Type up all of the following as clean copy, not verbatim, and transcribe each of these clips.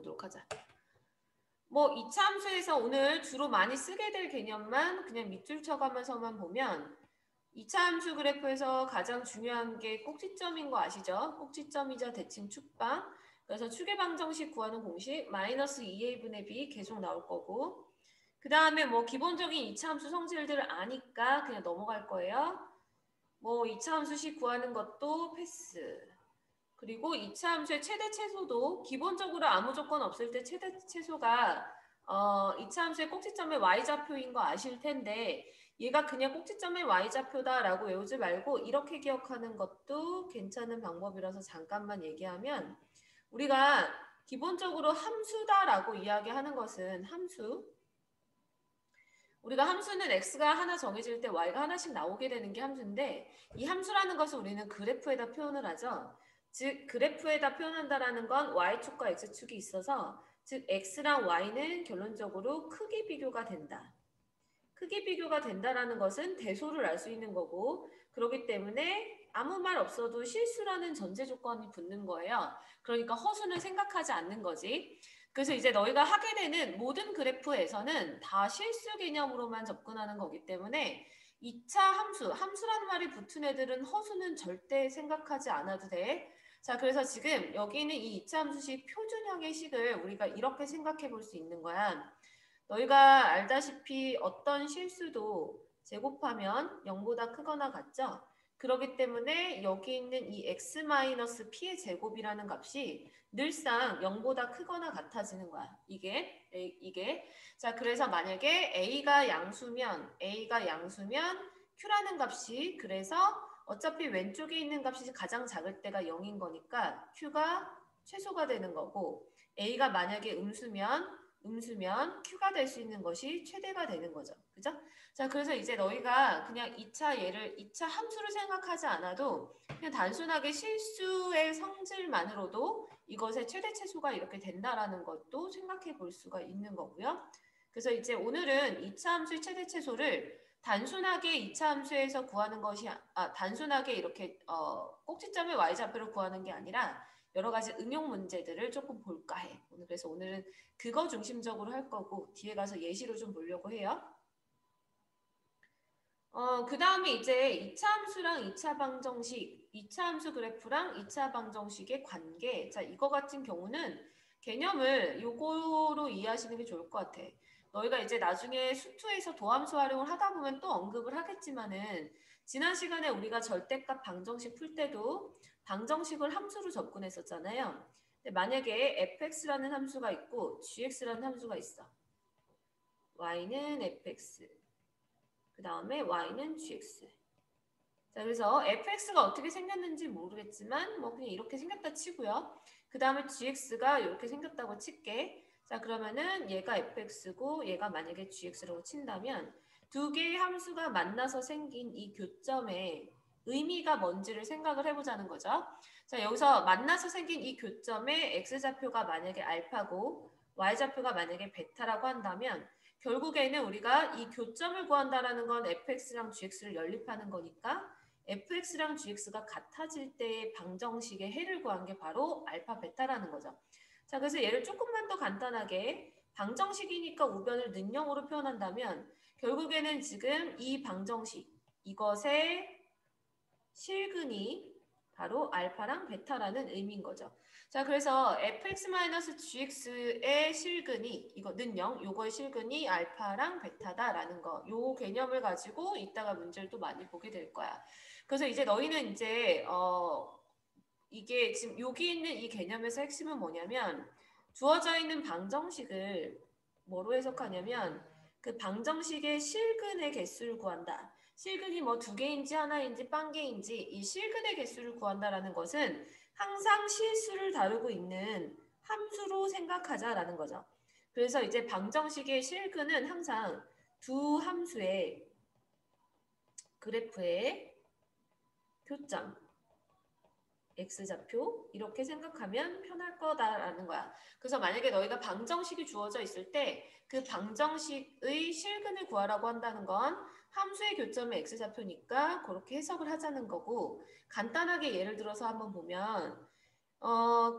보도록 하자. 뭐 이차 함수에서 오늘 주로 많이 쓰게 될 개념만 그냥 밑줄 쳐가면서만 보면 이차 함수 그래프에서 가장 중요한 게 꼭지점인 거 아시죠? 꼭지점이자 대칭 축방. 그래서 축의 방정식 구하는 공식 마이너스 2a분의 b 계속 나올 거고, 그 다음에 뭐 기본적인 이차 함수 성질들을 아니까 그냥 넘어갈 거예요. 뭐 이차 함수식 구하는 것도 패스. 그리고 이차 함수의 최대 최소도 기본적으로 아무 조건 없을 때 최대 최소가 이차 함수의 꼭지점의 y좌표인 거 아실 텐데, 얘가 그냥 꼭지점의 y좌표다라고 외우지 말고 이렇게 기억하는 것도 괜찮은 방법이라서 잠깐만 얘기하면, 우리가 기본적으로 함수다라고 이야기하는 것은 우리가 함수는 x가 하나 정해질 때 y가 하나씩 나오게 되는 게 함수인데, 이 함수라는 것을 우리는 그래프에다 표현을 하죠. 즉 그래프에다 표현한다라는 건 y축과 x축이 있어서, 즉 x랑 y는 결론적으로 크기 비교가 된다. 크기 비교가 된다라는 것은 대소를 알 수 있는 거고, 그렇기 때문에 아무 말 없어도 실수라는 전제 조건이 붙는 거예요. 그러니까 허수는 생각하지 않는 거지. 그래서 이제 너희가 하게 되는 모든 그래프에서는 다 실수 개념으로만 접근하는 거기 때문에 2차 함수라는 말이 붙은 애들은 허수는 절대 생각하지 않아도 돼. 자, 그래서 지금 여기는 이 2차 함수식 표준형의 식을 우리가 이렇게 생각해 볼 수 있는 거야. 너희가 알다시피 어떤 실수도 제곱하면 0보다 크거나 같죠? 그렇기 때문에 여기 있는 이 x-p의 제곱이라는 값이 늘상 0보다 크거나 같아지는 거야. 이게. 자, 그래서 만약에 A가 양수면 Q라는 값이, 그래서 어차피 왼쪽에 있는 값이 가장 작을 때가 0인 거니까 Q가 최소가 되는 거고, A가 만약에 음수면 Q가 될 수 있는 것이 최대가 되는 거죠. 그죠? 자, 그래서 이제 너희가 그냥 2차 함수를 생각하지 않아도 그냥 단순하게 실수의 성질만으로도 이것의 최대 최소가 이렇게 된다라는 것도 생각해 볼 수가 있는 거고요. 그래서 이제 오늘은 2차 함수의 최대 최소를 단순하게 2차 함수에서 구하는 것이 단순하게 이렇게 꼭지점의 y좌표를 구하는 게 아니라 여러 가지 응용 문제들을 조금 볼까 해. 그래서 오늘은 그거 중심적으로 할 거고, 뒤에 가서 예시로 좀 보려고 해요. 그 다음에 이제 2차 함수랑 2차 방정식, 2차 함수 그래프랑 2차 방정식의 관계. 자, 이거 같은 경우는 개념을 요거로 이해하시는 게 좋을 것 같아. 너희가 이제 나중에 수투에서 도함수 활용을 하다 보면 또 언급을 하겠지만은, 지난 시간에 우리가 절대값 방정식 풀 때도 방정식을 함수로 접근했었잖아요. 근데 만약에 fx라는 함수가 있고 gx라는 함수가 있어. y는 fx, 그 다음에 y는 gx. 자, 그래서 fx가 어떻게 생겼는지 모르겠지만 뭐 그냥 이렇게 생겼다 치고요. 그 다음에 gx가 이렇게 생겼다고 칠게. 자, 그러면은 얘가 fx고 얘가 만약에 gx라고 친다면 두 개의 함수가 만나서 생긴 이 교점의 의미가 뭔지를 생각을 해보자는 거죠. 자, 여기서 만나서 생긴 이 교점의 x좌표가 만약에 알파고 y좌표가 만약에 베타라고 한다면, 결국에는 우리가 이 교점을 구한다라는 건 fx랑 gx를 연립하는 거니까 fx랑 gx가 같아질 때의 방정식의 해를 구한 게 바로 알파 베타라는 거죠. 자, 그래서 얘를 조금만 더 간단하게 방정식이니까 우변을 는영으로 표현한다면, 결국에는 지금 이 방정식, 이것의 실근이 바로 알파랑 베타라는 의미인 거죠. 자, 그래서 fx-gx의 실근이, 이거 는영, 요거의 실근이 알파랑 베타다라는 거, 요 개념을 가지고 이따가 문제를 또 많이 보게 될 거야. 그래서 이제 너희는 이제 이게 지금 여기 있는 이 개념에서 핵심은 뭐냐면, 주어져 있는 방정식을 뭐로 해석하냐면 그 방정식의 실근의 개수를 구한다. 실근이 뭐 두 개인지 하나인지 빵개인지 이 실근의 개수를 구한다라는 것은 항상 실수를 다루고 있는 함수로 생각하자라는 거죠. 그래서 이제 방정식의 실근은 항상 두 함수의 그래프의 교점, x좌표 이렇게 생각하면 편할 거다라는 거야. 그래서 만약에 너희가 방정식이 주어져 있을 때 그 방정식의 실근을 구하라고 한다는 건 함수의 교점의 x좌표니까 그렇게 해석을 하자는 거고, 간단하게 예를 들어서 한번 보면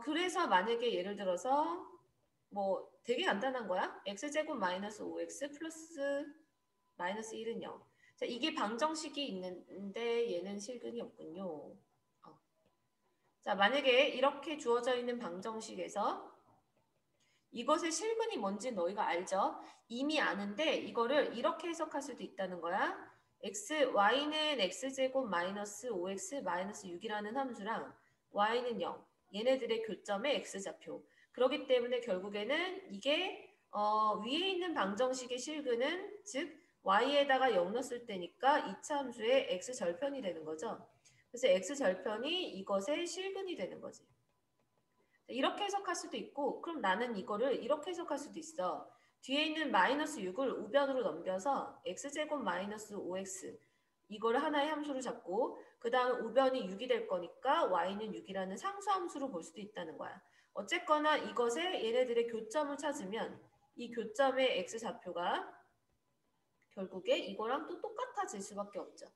그래서 만약에 예를 들어서 뭐 되게 간단한 거야. x제곱 마이너스 5x 플러스 마이너스 1은 0. 자, 이게 방정식이 있는데 얘는 실근이 없군요. 자, 만약에 이렇게 주어져 있는 방정식에서 이것의 실근이 뭔지 너희가 알죠? 이미 아는데 이거를 이렇게 해석할 수도 있다는 거야. y는 x제곱 마이너스 5x 마이너스 6이라는 함수랑 y는 0. 얘네들의 교점의 x좌표. 그렇기 때문에 결국에는 이게 위에 있는 방정식의 실근은 즉 y에다가 0 넣었을 때니까 이차 함수의 x절편이 되는 거죠. 그래서 x절편이 이것의 실근이 되는 거지. 이렇게 해석할 수도 있고 그럼 나는 이거를 이렇게 해석할 수도 있어. 뒤에 있는 마이너스 6을 우변으로 넘겨서 x제곱 마이너스 5x 이거를 하나의 함수로 잡고 그 다음 우변이 6이 될 거니까 y는 6이라는 상수함수로 볼 수도 있다는 거야. 어쨌거나 이것에 얘네들의 교점을 찾으면 이 교점의 x좌표가 결국에 이거랑 또 똑같아질 수밖에 없죠.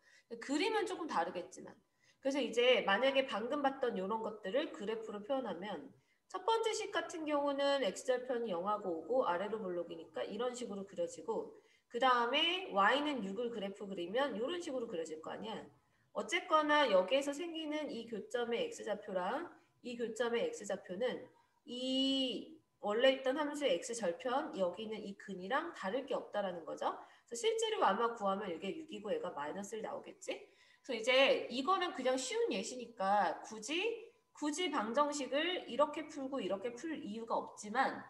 그림은 조금 다르겠지만 그래서 이제 만약에 방금 봤던 이런 것들을 그래프로 표현하면 첫 번째 식 같은 경우는 x절편이 0하고 5고 아래로 볼록이니까 이런 식으로 그려지고 그 다음에 y는 6을 그래프 그리면 이런 식으로 그려질 거 아니야. 어쨌거나 여기에서 생기는 이 교점의 x좌표랑 이 교점의 x좌표는 이 원래 있던 함수의 x절편 여기 있는 이 근이랑 다를 게 없다라는 거죠. 그래서 실제로 아마 구하면 이게 6이고 얘가 마이너스를 나오겠지. 그래서 이제 이거는 그냥 쉬운 예시니까 굳이 방정식을 이렇게 풀고 이렇게 풀 이유가 없지만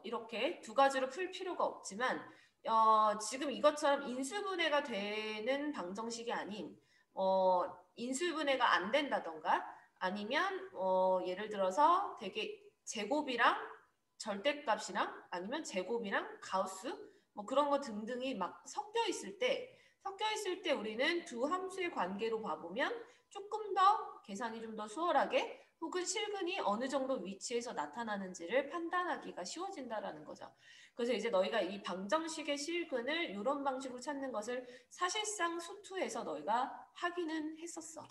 이렇게 두 가지로 풀 필요가 없지만 지금 이것처럼 인수분해가 되는 방정식이 아닌 인수분해가 안 된다던가 아니면 예를 들어서 되게 제곱이랑 절대값이랑 아니면 제곱이랑 가우스 뭐 그런 거 등등이 막 섞여 있을 때 우리는 두 함수의 관계로 봐보면 조금 더 계산이 좀 더 수월하게 혹은 실근이 어느 정도 위치에서 나타나는지를 판단하기가 쉬워진다라는 거죠. 그래서 이제 너희가 이 방정식의 실근을 이런 방식으로 찾는 것을 사실상 수투에서 너희가 하기는 했었어.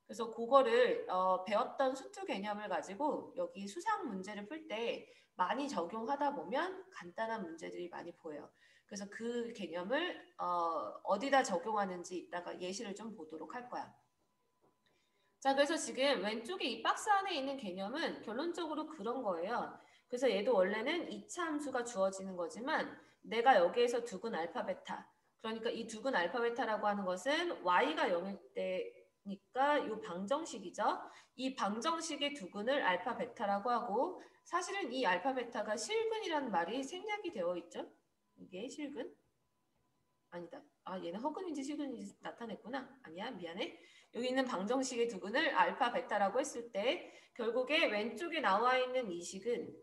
그래서 그거를 배웠던 수투 개념을 가지고 여기 수상 문제를 풀 때 많이 적용하다 보면 간단한 문제들이 많이 보여요. 그래서 그 개념을 어디다 적용하는지 이따가 예시를 좀 보도록 할 거야. 자, 그래서 지금 왼쪽에 이 박스 안에 있는 개념은 결론적으로 그런 거예요. 그래서 얘도 원래는 2차 함수가 주어지는 거지만 내가 여기에서 두근 알파 베타 그러니까 이 두근 알파 베타라고 하는 것은 y가 0일 때니까 이 방정식이죠. 이 방정식의 두근을 알파 베타라고 하고 사실은 이 알파 베타가 실근이라는 말이 생략이 되어 있죠. 이게 실근? 아니다. 아, 얘는 허근인지 실근인지 나타냈구나. 아니야, 미안해. 여기 있는 방정식의 두근을 알파, 베타라고 했을 때 결국에 왼쪽에 나와 있는 이 식은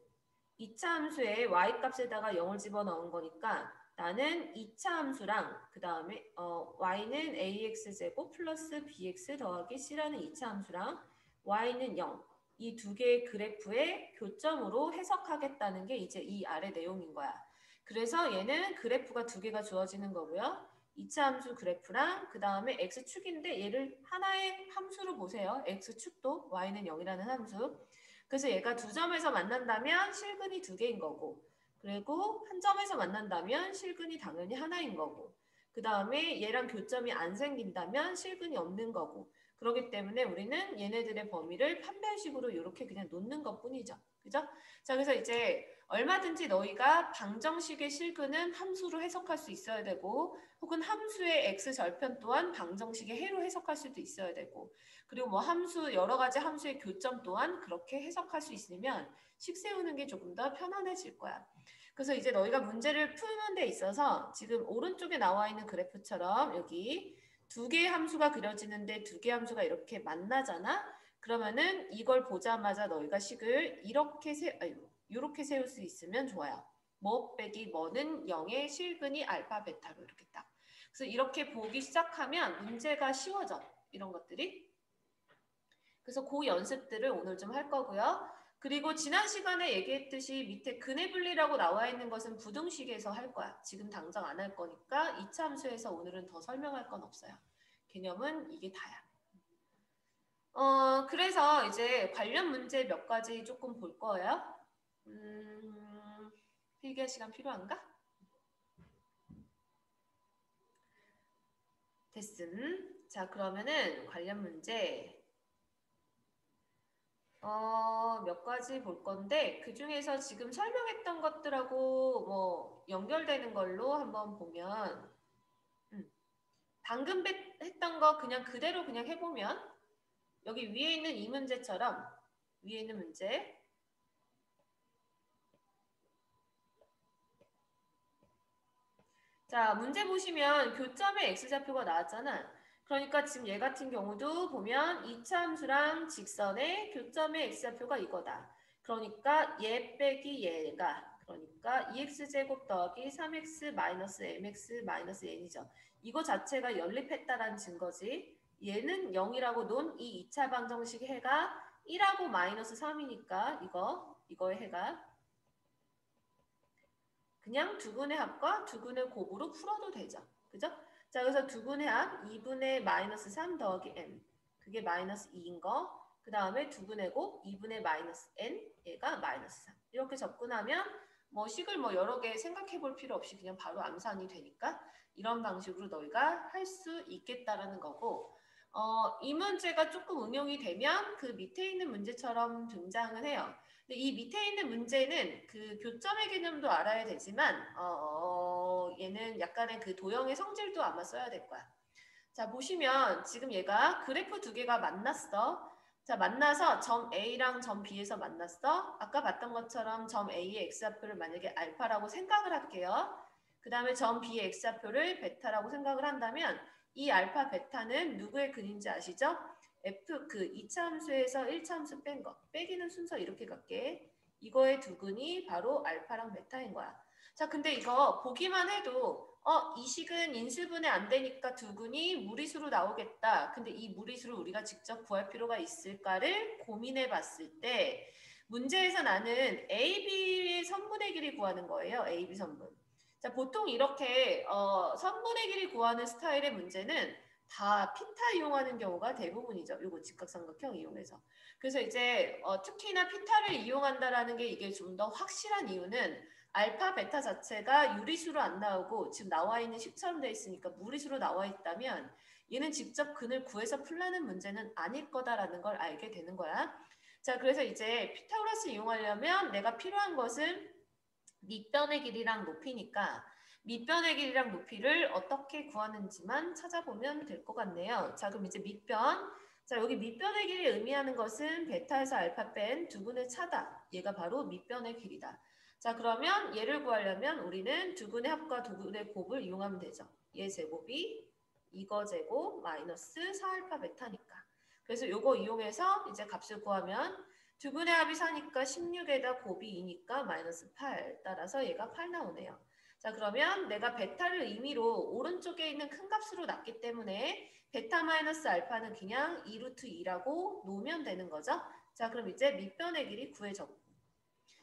2차 함수에 y값에다가 0을 집어넣은 거니까 나는 2차 함수랑 그 다음에 y는 ax제곱 플러스 bx 더하기 c라는 2차 함수랑 y는 0. 이 두 개의 그래프의 교점으로 해석하겠다는 게 이제 이 아래 내용인 거야. 그래서 얘는 그래프가 두 개가 주어지는 거고요. 2차 함수 그래프랑 그 다음에 x축인데 얘를 하나의 함수로 보세요. x축도 y는 0이라는 함수. 그래서 얘가 두 점에서 만난다면 실근이 두 개인 거고 그리고 한 점에서 만난다면 실근이 당연히 하나인 거고 그 다음에 얘랑 교점이 안 생긴다면 실근이 없는 거고 그렇기 때문에 우리는 얘네들의 범위를 판별식으로 이렇게 그냥 놓는 것 뿐이죠. 그죠? 자, 그래서 이제 얼마든지 너희가 방정식의 실근은 함수로 해석할 수 있어야 되고 혹은 함수의 x절편 또한 방정식의 해로 해석할 수도 있어야 되고 그리고 뭐 함수 여러 가지 함수의 교점 또한 그렇게 해석할 수 있으면 식 세우는 게 조금 더 편안해질 거야. 그래서 이제 너희가 문제를 푸는 데 있어서 지금 오른쪽에 나와 있는 그래프처럼 여기 두 개의 함수가 그려지는데 두 개의 함수가 이렇게 만나잖아. 그러면은 이걸 보자마자 너희가 식을 이렇게 세울 수 있으면 좋아요. 뭐 빼기 뭐는 0의 실근이 알파 베타로 이렇게 딱. 그래서 이렇게 보기 시작하면 문제가 쉬워져. 이런 것들이. 그래서 그 연습들을 오늘 좀 할 거고요. 그리고 지난 시간에 얘기했듯이 밑에 근의 분리라고 나와 있는 것은 부등식에서 할 거야. 지금 당장 안 할 거니까 2차 함수에서 오늘은 더 설명할 건 없어요. 개념은 이게 다야. 그래서 이제 관련 문제 몇 가지 조금 볼 거예요. 필기할 시간 필요한가? 됐음. 자, 그러면은 관련 문제 몇 가지 볼 건데 그 중에서 지금 설명했던 것들하고 뭐 연결되는 걸로 한번 보면 방금 했던 거 그냥 그대로 그냥 해보면 여기 위에 있는 이 문제처럼 위에 있는 문제 자, 문제 보시면 교점의 x좌표가 나왔잖아. 그러니까 지금 얘 같은 경우도 보면 이차 함수랑 직선의 교점의 x좌표가 이거다. 그러니까 얘 빼기 얘가 그러니까 2x제곱 더하기 3x 마이너스 mx 마이너스 n이죠. 이거 자체가 연립했다라는 증거지. 얘는 0이라고 놓은 이 2차 방정식 해가 1하고 마이너스 3이니까 이거의 해가 그냥 두분의 합과 두분의 곱으로 풀어도 되죠. 그죠? 자, 그래서 두분의 합 2분의 마이너스 3 더하기 n. 그게 마이너스 2인 거. 그 다음에 두분의 곱 2분의 마이너스 n. 얘가 마이너스 3. 이렇게 접근하면 뭐 식을 뭐 여러 개 생각해 볼 필요 없이 그냥 바로 암산이 되니까 이런 방식으로 너희가 할 수 있겠다라는 거고 이 문제가 조금 응용이 되면 그 밑에 있는 문제처럼 등장을 해요. 근데 이 밑에 있는 문제는 그 교점의 개념도 알아야 되지만 얘는 약간의 그 도형의 성질도 아마 써야 될 거야. 자, 보시면 지금 얘가 그래프 두 개가 만났어. 자, 만나서 점 A랑 점 B에서 만났어. 아까 봤던 것처럼 점 A의 x좌표를 만약에 알파라고 생각을 할게요. 그 다음에 점 B의 x좌표를 베타라고 생각을 한다면 이 알파 베타는 누구의 근인지 아시죠? F 그 2차 함수에서 1차 함수 뺀 거. 빼기는 순서 이렇게 갈게. 이거의 두 근이 바로 알파랑 베타인 거야. 자, 근데 이거 보기만 해도 이 식은 인수분해 안 되니까 두 근이 무리수로 나오겠다. 근데 이 무리수를 우리가 직접 구할 필요가 있을까를 고민해 봤을 때 문제에서 나는 AB의 선분의 길이 구하는 거예요. AB 선분. 자, 보통 이렇게 선분의 길이 구하는 스타일의 문제는 다 피타 이용하는 경우가 대부분이죠. 요거 직각삼각형 이용해서. 그래서 이제 특히나 피타를 이용한다라는 게 이게 좀 더 확실한 이유는 알파, 베타 자체가 유리수로 안 나오고 지금 나와 있는 식처럼 돼 있으니까 무리수로 나와 있다면 얘는 직접 근을 구해서 풀라는 문제는 아닐 거다라는 걸 알게 되는 거야. 자, 그래서 이제 피타고라스 이용하려면 내가 필요한 것은 밑변의 길이랑 높이니까 밑변의 길이랑 높이를 어떻게 구하는지만 찾아보면 될 것 같네요. 자, 그럼 이제 밑변. 자, 여기 밑변의 길이 의미하는 것은 베타에서 알파 뺀 두 분의 차다. 얘가 바로 밑변의 길이다. 자, 그러면 얘를 구하려면 우리는 두 분의 합과 두 분의 곱을 이용하면 되죠. 얘 제곱이 이거 제곱 마이너스 4알파 베타니까. 그래서 요거 이용해서 이제 값을 구하면 두 분의 합이 4니까 16에다 곱이 2니까 마이너스 8. 따라서 얘가 8 나오네요. 자, 그러면 내가 베타를 임의로 오른쪽에 있는 큰 값으로 놨기 때문에 베타 마이너스 알파는 그냥 2루트 2라고 놓으면 되는 거죠. 자, 그럼 이제 밑변의 길이 구해졌고.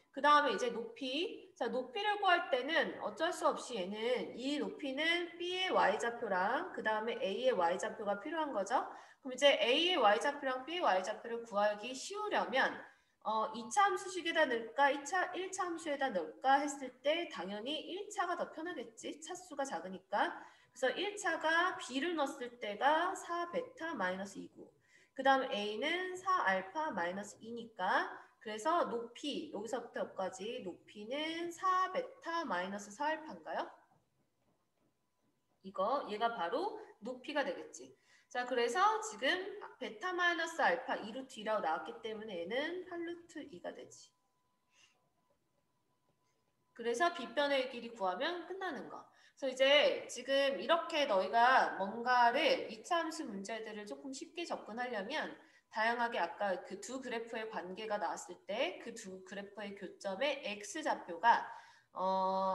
그 다음에 이제 높이. 자, 높이를 구할 때는 어쩔 수 없이 얘는 이 높이는 B의 Y좌표랑 그 다음에 A의 Y좌표가 필요한 거죠. 그럼 이제 A의 Y좌표랑 B의 Y좌표를 구하기 쉬우려면 2차 함수식에다 넣을까 1차 함수에다 넣을까 했을 때 당연히 1차가 더 편하겠지. 차수가 작으니까. 그래서 1차가 B를 넣었을 때가 4베타 마이너스 2고 그 다음 A는 4알파 마이너스 2니까 그래서 높이 여기서부터 여기까지 높이는 4베타 마이너스 4알파인가요? 이거 얘가 바로 높이가 되겠지. 자, 그래서 지금 베타 마이너스 알파 2루트 2라고 나왔기 때문에 얘는 8루트 2가 되지. 그래서 빗변의 길이 구하면 끝나는 거. 그래서 이제 지금 이렇게 너희가 뭔가를 2차 함수 문제들을 조금 쉽게 접근하려면 다양하게 아까 그 두 그래프의 관계가 나왔을 때 그 두 그래프의 교점의 x좌표가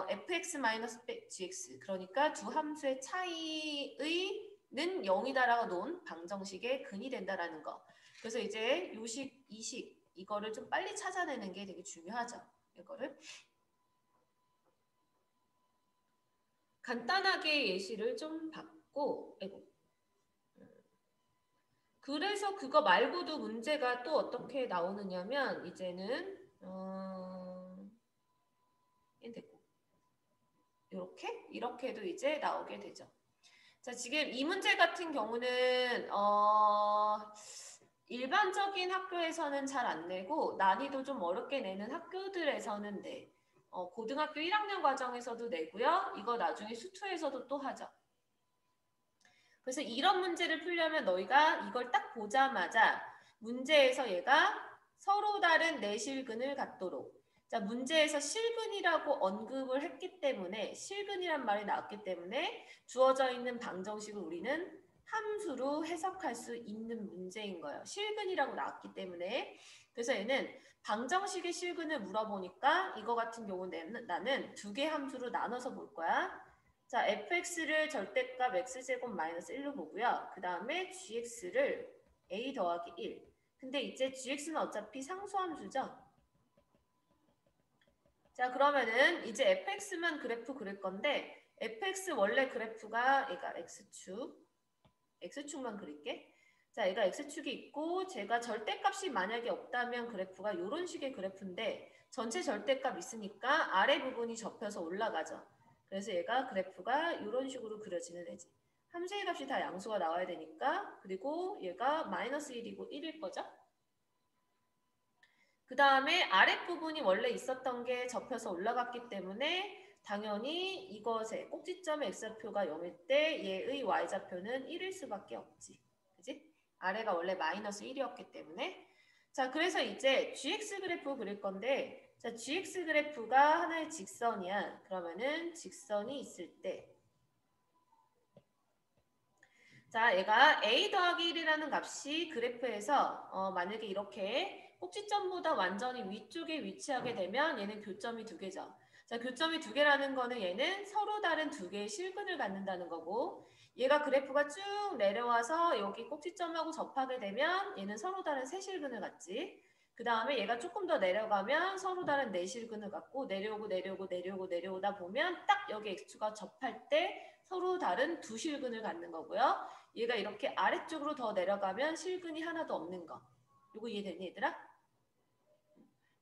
fx-gx 그러니까 두 함수의 차이의 는 0이다라고 놓은 방정식의 근이 된다라는 거. 그래서 이제 요식, 이식 이거를 좀 빨리 찾아내는 게 되게 중요하죠. 이거를 간단하게 예시를 좀 받고 그래서 그거 말고도 문제가 또 어떻게 나오느냐면 이제는 됐고 이렇게도 이제 나오게 되죠. 자, 지금 이 문제 같은 경우는 일반적인 학교에서는 잘 안 내고 난이도 좀 어렵게 내는 학교들에서는 내. 고등학교 1학년 과정에서도 내고요. 이거 나중에 수투에서도 또 하죠. 그래서 이런 문제를 풀려면 너희가 이걸 딱 보자마자 문제에서 얘가 서로 다른 내실근을 갖도록. 자, 문제에서 실근이라고 언급을 했기 때문에 실근이란 말이 나왔기 때문에 주어져 있는 방정식을 우리는 함수로 해석할 수 있는 문제인 거예요. 실근이라고 나왔기 때문에. 그래서 얘는 방정식의 실근을 물어보니까 이거 같은 경우는 나는 두 개 함수로 나눠서 볼 거야. 자, fx를 절대값 x제곱 마이너스 1로 보고요. 그 다음에 gx를 a 더하기 1. 근데 이제 gx는 어차피 상수함수죠. 자, 그러면은 이제 fx만 그래프 그릴 건데 fx 원래 그래프가 얘가 x축만 그릴게. 자, 얘가 x축이 있고 제가 절대값이 만약에 없다면 그래프가 이런 식의 그래프인데 전체 절대값 있으니까 아래 부분이 접혀서 올라가죠. 그래서 얘가 그래프가 이런 식으로 그려지는 애지. 함수의 값이 다 양수가 나와야 되니까. 그리고 얘가 마이너스 1이고 1일 거죠. 그 다음에 아랫부분이 원래 있었던 게 접혀서 올라갔기 때문에 당연히 이것의 꼭지점의 x좌표가 0일 때 얘의 y좌표는 1일 수밖에 없지. 그지? 아래가 원래 마이너스 1이었기 때문에. 자, 그래서 이제 gx 그래프 그릴 건데 자, gx 그래프가 하나의 직선이야. 그러면은 직선이 있을 때 자, 얘가 a 더하기 1이라는 값이 그래프에서 만약에 이렇게 꼭지점보다 완전히 위쪽에 위치하게 되면 얘는 교점이 두 개죠. 자, 교점이 두 개라는 거는 얘는 서로 다른 두 개의 실근을 갖는다는 거고 얘가 그래프가 쭉 내려와서 여기 꼭지점하고 접하게 되면 얘는 서로 다른 세 실근을 갖지. 그 다음에 얘가 조금 더 내려가면 서로 다른 네 실근을 갖고 내려오다 보면 딱 여기 x축과 접할 때 서로 다른 두 실근을 갖는 거고요. 얘가 이렇게 아래쪽으로 더 내려가면 실근이 하나도 없는 거. 이거 이해되니 얘들아?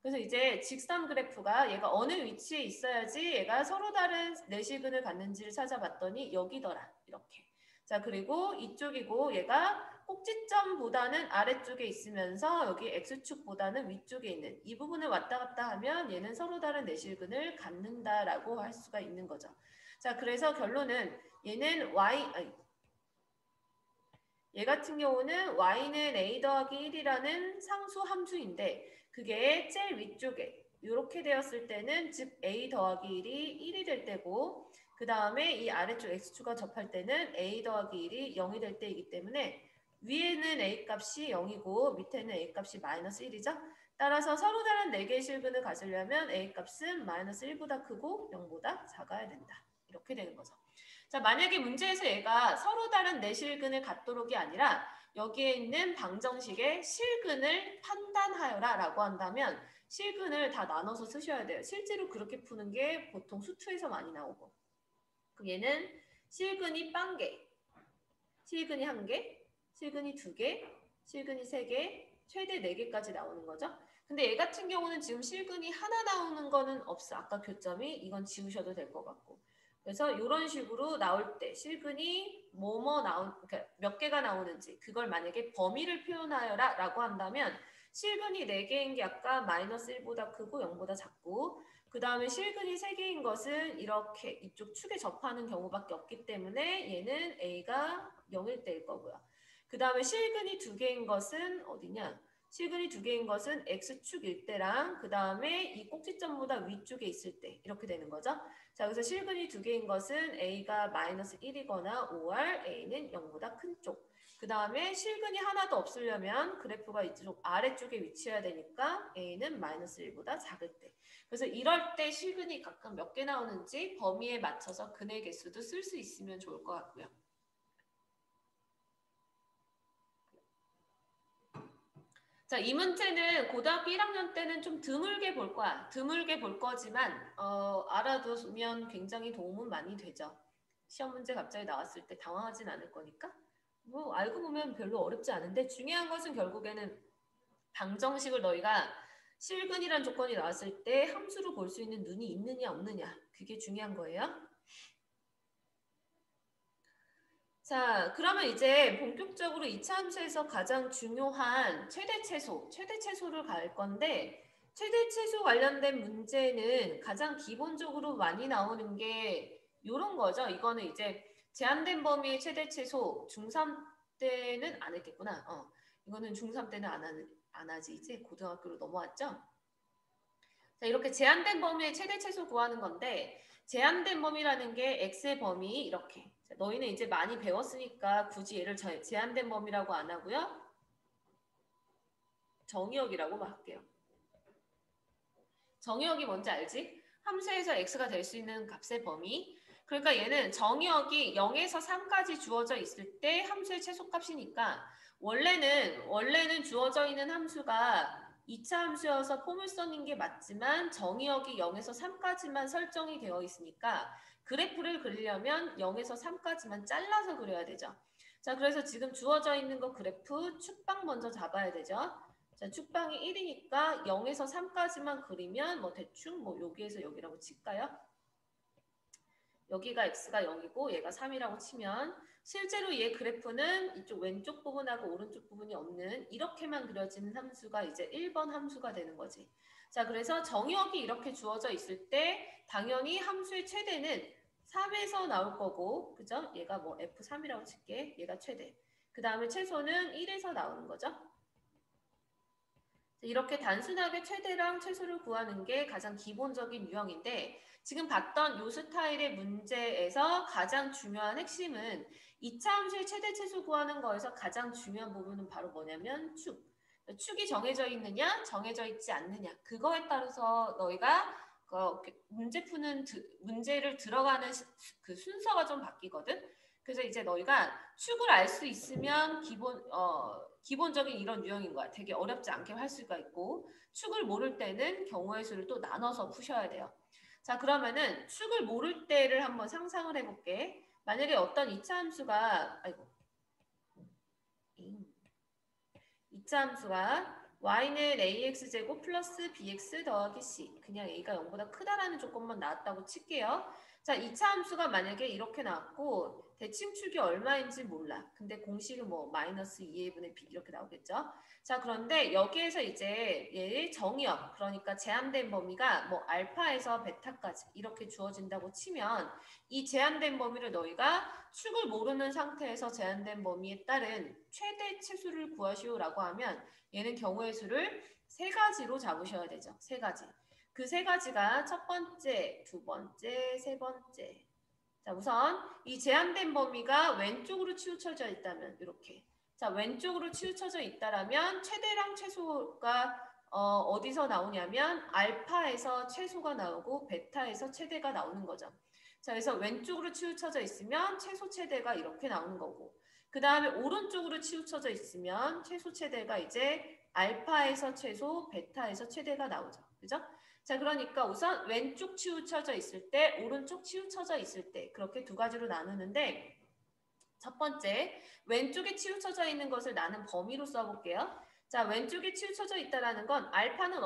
그래서 이제 직선 그래프가 얘가 어느 위치에 있어야지 얘가 서로 다른 내실근을 갖는지를 찾아봤더니 여기더라. 이렇게. 자, 그리고 이쪽이고 얘가 꼭지점보다는 아래쪽에 있으면서 여기 x축보다는 위쪽에 있는 이 부분을 왔다 갔다 하면 얘는 서로 다른 내실근을 갖는다라고 할 수가 있는 거죠. 자, 그래서 결론은 얘는 얘 같은 경우는 y는 a 더하기 1이라는 상수 함수인데 그게 제일 위쪽에 이렇게 되었을 때는 즉 a 더하기 1이 1이 될 때고 그 다음에 이 아래쪽 x축과 접할 때는 a 더하기 1이 0이 될 때이기 때문에 위에는 a 값이 0이고 밑에는 a 값이 마이너스 1이죠. 따라서 서로 다른 4개의 실근을 가지려면 a 값은 마이너스 1보다 크고 0보다 작아야 된다. 이렇게 되는 거죠. 자, 만약에 문제에서 얘가 서로 다른 내실근을 갖도록이 아니라 여기에 있는 방정식의 실근을 판단하여라 라고 한다면 실근을 다 나눠서 쓰셔야 돼요. 실제로 그렇게 푸는 게 보통 수투에서 많이 나오고. 그럼 얘는 실근이 0개, 실근이 1개, 실근이 2개, 실근이 3개, 최대 4개까지 나오는 거죠. 근데 얘 같은 경우는 지금 실근이 하나 나오는 거는 없어. 아까 교점이 이건 지우셔도 될 것 같고. 그래서 이런 식으로 나올 때 실근이 그러니까 몇 개가 나오는지 그걸 만약에 범위를 표현하여라 라고 한다면 실근이 4개인 게 아까 마이너스 1보다 크고 0보다 작고 그 다음에 실근이 3개인 것은 이렇게 이쪽 축에 접하는 경우밖에 없기 때문에 얘는 A가 0일 때일 거고요. 그 다음에 실근이 2개인 것은 어디냐? 실근이 2개인 것은 X축일 때랑 그 다음에 이 꼭지점보다 위쪽에 있을 때 이렇게 되는 거죠. 자, 그래서 실근이 2개인 것은 A가 마이너스 1이거나 5R, A는 0보다 큰 쪽. 그 다음에 실근이 하나도 없으려면 그래프가 이쪽 아래쪽에 위치해야 되니까 A는 마이너스 1보다 작을 때. 그래서 이럴 때 실근이 각각 몇 개 나오는지 범위에 맞춰서 근의 개수도 쓸 수 있으면 좋을 것 같고요. 자, 이 문제는 고등학교 1학년 때는 좀 드물게 볼 거야. 드물게 볼 거지만 알아두면 굉장히 도움은 많이 되죠. 시험 문제 갑자기 나왔을 때 당황하진 않을 거니까. 뭐 알고 보면 별로 어렵지 않은데 중요한 것은 결국에는 방정식을 너희가 실근이란 조건이 나왔을 때 함수로 볼 수 있는 눈이 있느냐 없느냐 그게 중요한 거예요. 자, 그러면 이제 본격적으로 2차 함수에서 가장 중요한 최대 최소를 갈 건데, 최대 최소 관련된 문제는 가장 기본적으로 많이 나오는 게 요런 거죠. 이거는 이제 제한된 범위의 최대 최소, 중3 때는 안 했겠구나. 이거는 중3 때는 안 하지. 이제 고등학교로 넘어왔죠. 자, 이렇게 제한된 범위의 최대 최소 구하는 건데, 제한된 범위라는 게 x의 범위 이렇게. 자, 너희는 이제 많이 배웠으니까 굳이 얘를 제한된 범위라고 안 하고요. 정의역이라고 할게요. 정의역이 뭔지 알지? 함수에서 x가 될 수 있는 값의 범위. 그러니까 얘는 정의역이 0에서 3까지 주어져 있을 때 함수의 최소값이니까 원래는 주어져 있는 함수가 2차 함수여서 포물선인 게 맞지만 정의역이 0에서 3까지만 설정이 되어 있으니까 그래프를 그리려면 0에서 3까지만 잘라서 그려야 되죠. 자, 그래서 지금 주어져 있는 거 그래프 축방 먼저 잡아야 되죠. 자, 축방이 1이니까 0에서 3까지만 그리면 뭐 대충 뭐 여기에서 여기라고 칠까요? 여기가 x가 0이고 얘가 3이라고 치면 실제로 얘 그래프는 이쪽 왼쪽 부분하고 오른쪽 부분이 없는 이렇게만 그려지는 함수가 이제 1번 함수가 되는 거지. 자, 그래서 정의역이 이렇게 주어져 있을 때 당연히 함수의 최대는 3에서 나올 거고, 그죠? 얘가 뭐 f3이라고 칠게. 얘가 최대. 그 다음에 최소는 1에서 나오는 거죠. 이렇게 단순하게 최대랑 최소를 구하는 게 가장 기본적인 유형인데 지금 봤던 요 스타일의 문제에서 가장 중요한 핵심은 2차 함수의 최대 최소 구하는 거에서 가장 중요한 부분은 바로 뭐냐면 축. 축이 정해져 있느냐 정해져 있지 않느냐 그거에 따라서 너희가 문제를 들어가는 그 순서가 좀 바뀌거든. 그래서 이제 너희가 축을 알 수 있으면 기본적인 이런 유형인 거야. 되게 어렵지 않게 할 수가 있고 축을 모를 때는 경우의 수를 또 나눠서 푸셔야 돼요. 자, 그러면은 축을 모를 때를 한번 상상을 해볼게. 만약에 어떤 2차 함수가 2차 함수가 y는 ax제곱 플러스 bx 더하기 c 그냥 a가 0보다 크다라는 조건만 나왔다고 칠게요. 자, 2차 함수가 만약에 이렇게 나왔고 대칭축이 얼마인지 몰라. 근데 공식은 뭐 마이너스 2a분의 b 이렇게 나오겠죠. 자, 그런데 여기에서 이제 얘의 정의역 그러니까 제한된 범위가 뭐 알파에서 베타까지 이렇게 주어진다고 치면 이 제한된 범위를 너희가 축을 모르는 상태에서 제한된 범위에 따른 최대 치수를 구하시오라고 하면 얘는 경우의 수를 세 가지로 잡으셔야 되죠. 세 가지. 그 세 가지가 첫 번째, 두 번째, 세 번째. 자, 우선 이 제한된 범위가 왼쪽으로 치우쳐져 있다면 이렇게. 자, 왼쪽으로 치우쳐져 있다라면 최대랑 최소가 어디서 나오냐면 알파에서 최소가 나오고 베타에서 최대가 나오는 거죠. 자, 그래서 왼쪽으로 치우쳐져 있으면 최소 최대가 이렇게 나오는 거고 그 다음에 오른쪽으로 치우쳐져 있으면 최소 최대가 이제 알파에서 최소, 베타에서 최대가 나오죠. 그죠? 자, 그러니까 우선 왼쪽 치우쳐져 있을 때, 오른쪽 치우쳐져 있을 때 그렇게 두 가지로 나누는데 첫 번째, 왼쪽에 치우쳐져 있는 것을 나는 범위로 써볼게요. 자, 왼쪽에 치우쳐져 있다라는 건 알파는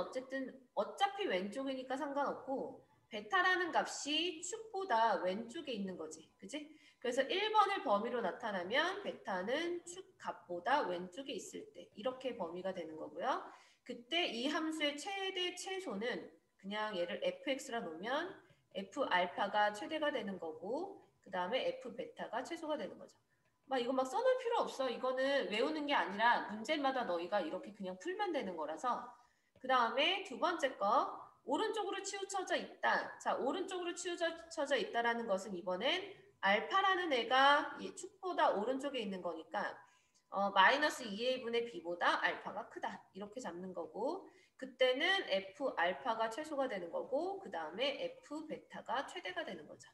어차피 왼쪽이니까 상관없고 베타라는 값이 축보다 왼쪽에 있는 거지. 그지? 그래서 1번을 범위로 나타나면 베타는 축 값보다 왼쪽에 있을 때 이렇게 범위가 되는 거고요. 그때 이 함수의 최대 최소는 그냥 얘를 fx라 놓으면 f 알파가 최대가 되는 거고 그 다음에 f 베타가 최소가 되는 거죠. 이거 막 써놓을 필요 없어. 이거는 외우는 게 아니라 문제마다 너희가 이렇게 그냥 풀면 되는 거라서 그 다음에 두 번째 거 오른쪽으로 치우쳐져 있다. 자, 오른쪽으로 치우쳐져 있다라는 것은 이번엔 알파라는 애가 이 축보다 오른쪽에 있는 거니까 마이너스 2a분의 b보다 알파가 크다. 이렇게 잡는 거고 그때는 f 알파가 최소가 되는 거고 그 다음에 f 베타가 최대가 되는 거죠.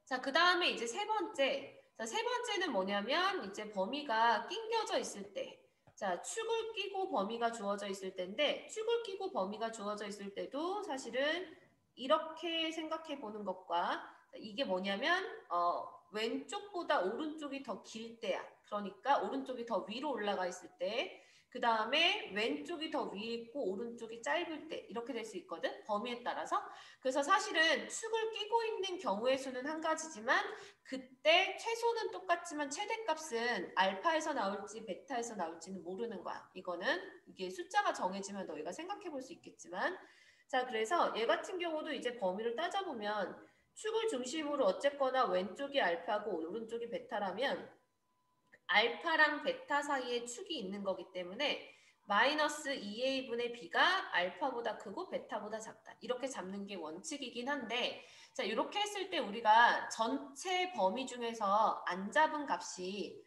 자, 그 다음에 이제 세 번째. 자, 세 번째는 뭐냐면 이제 범위가 낑겨져 있을 때. 자, 축을 끼고 범위가 주어져 있을 때인데 축을 끼고 범위가 주어져 있을 때도 사실은 이렇게 생각해 보는 것과 이게 뭐냐면 왼쪽보다 오른쪽이 더 길 때야. 그러니까 오른쪽이 더 위로 올라가 있을 때 그 다음에 왼쪽이 더 위에 있고 오른쪽이 짧을 때 이렇게 될 수 있거든. 범위에 따라서. 그래서 사실은 축을 끼고 있는 경우의 수는 한 가지지만 그때 최소는 똑같지만 최대값은 알파에서 나올지 베타에서 나올지는 모르는 거야. 이거는 이게 숫자가 정해지면 너희가 생각해 볼 수 있겠지만 자 그래서 얘 같은 경우도 이제 범위를 따져보면 축을 중심으로 어쨌거나 왼쪽이 알파고 오른쪽이 베타라면 알파랑 베타 사이에 축이 있는 거기 때문에 마이너스 2a분의 b가 알파보다 크고 베타보다 작다. 이렇게 잡는 게 원칙이긴 한데 자 이렇게 했을 때 우리가 전체 범위 중에서 안 잡은 값이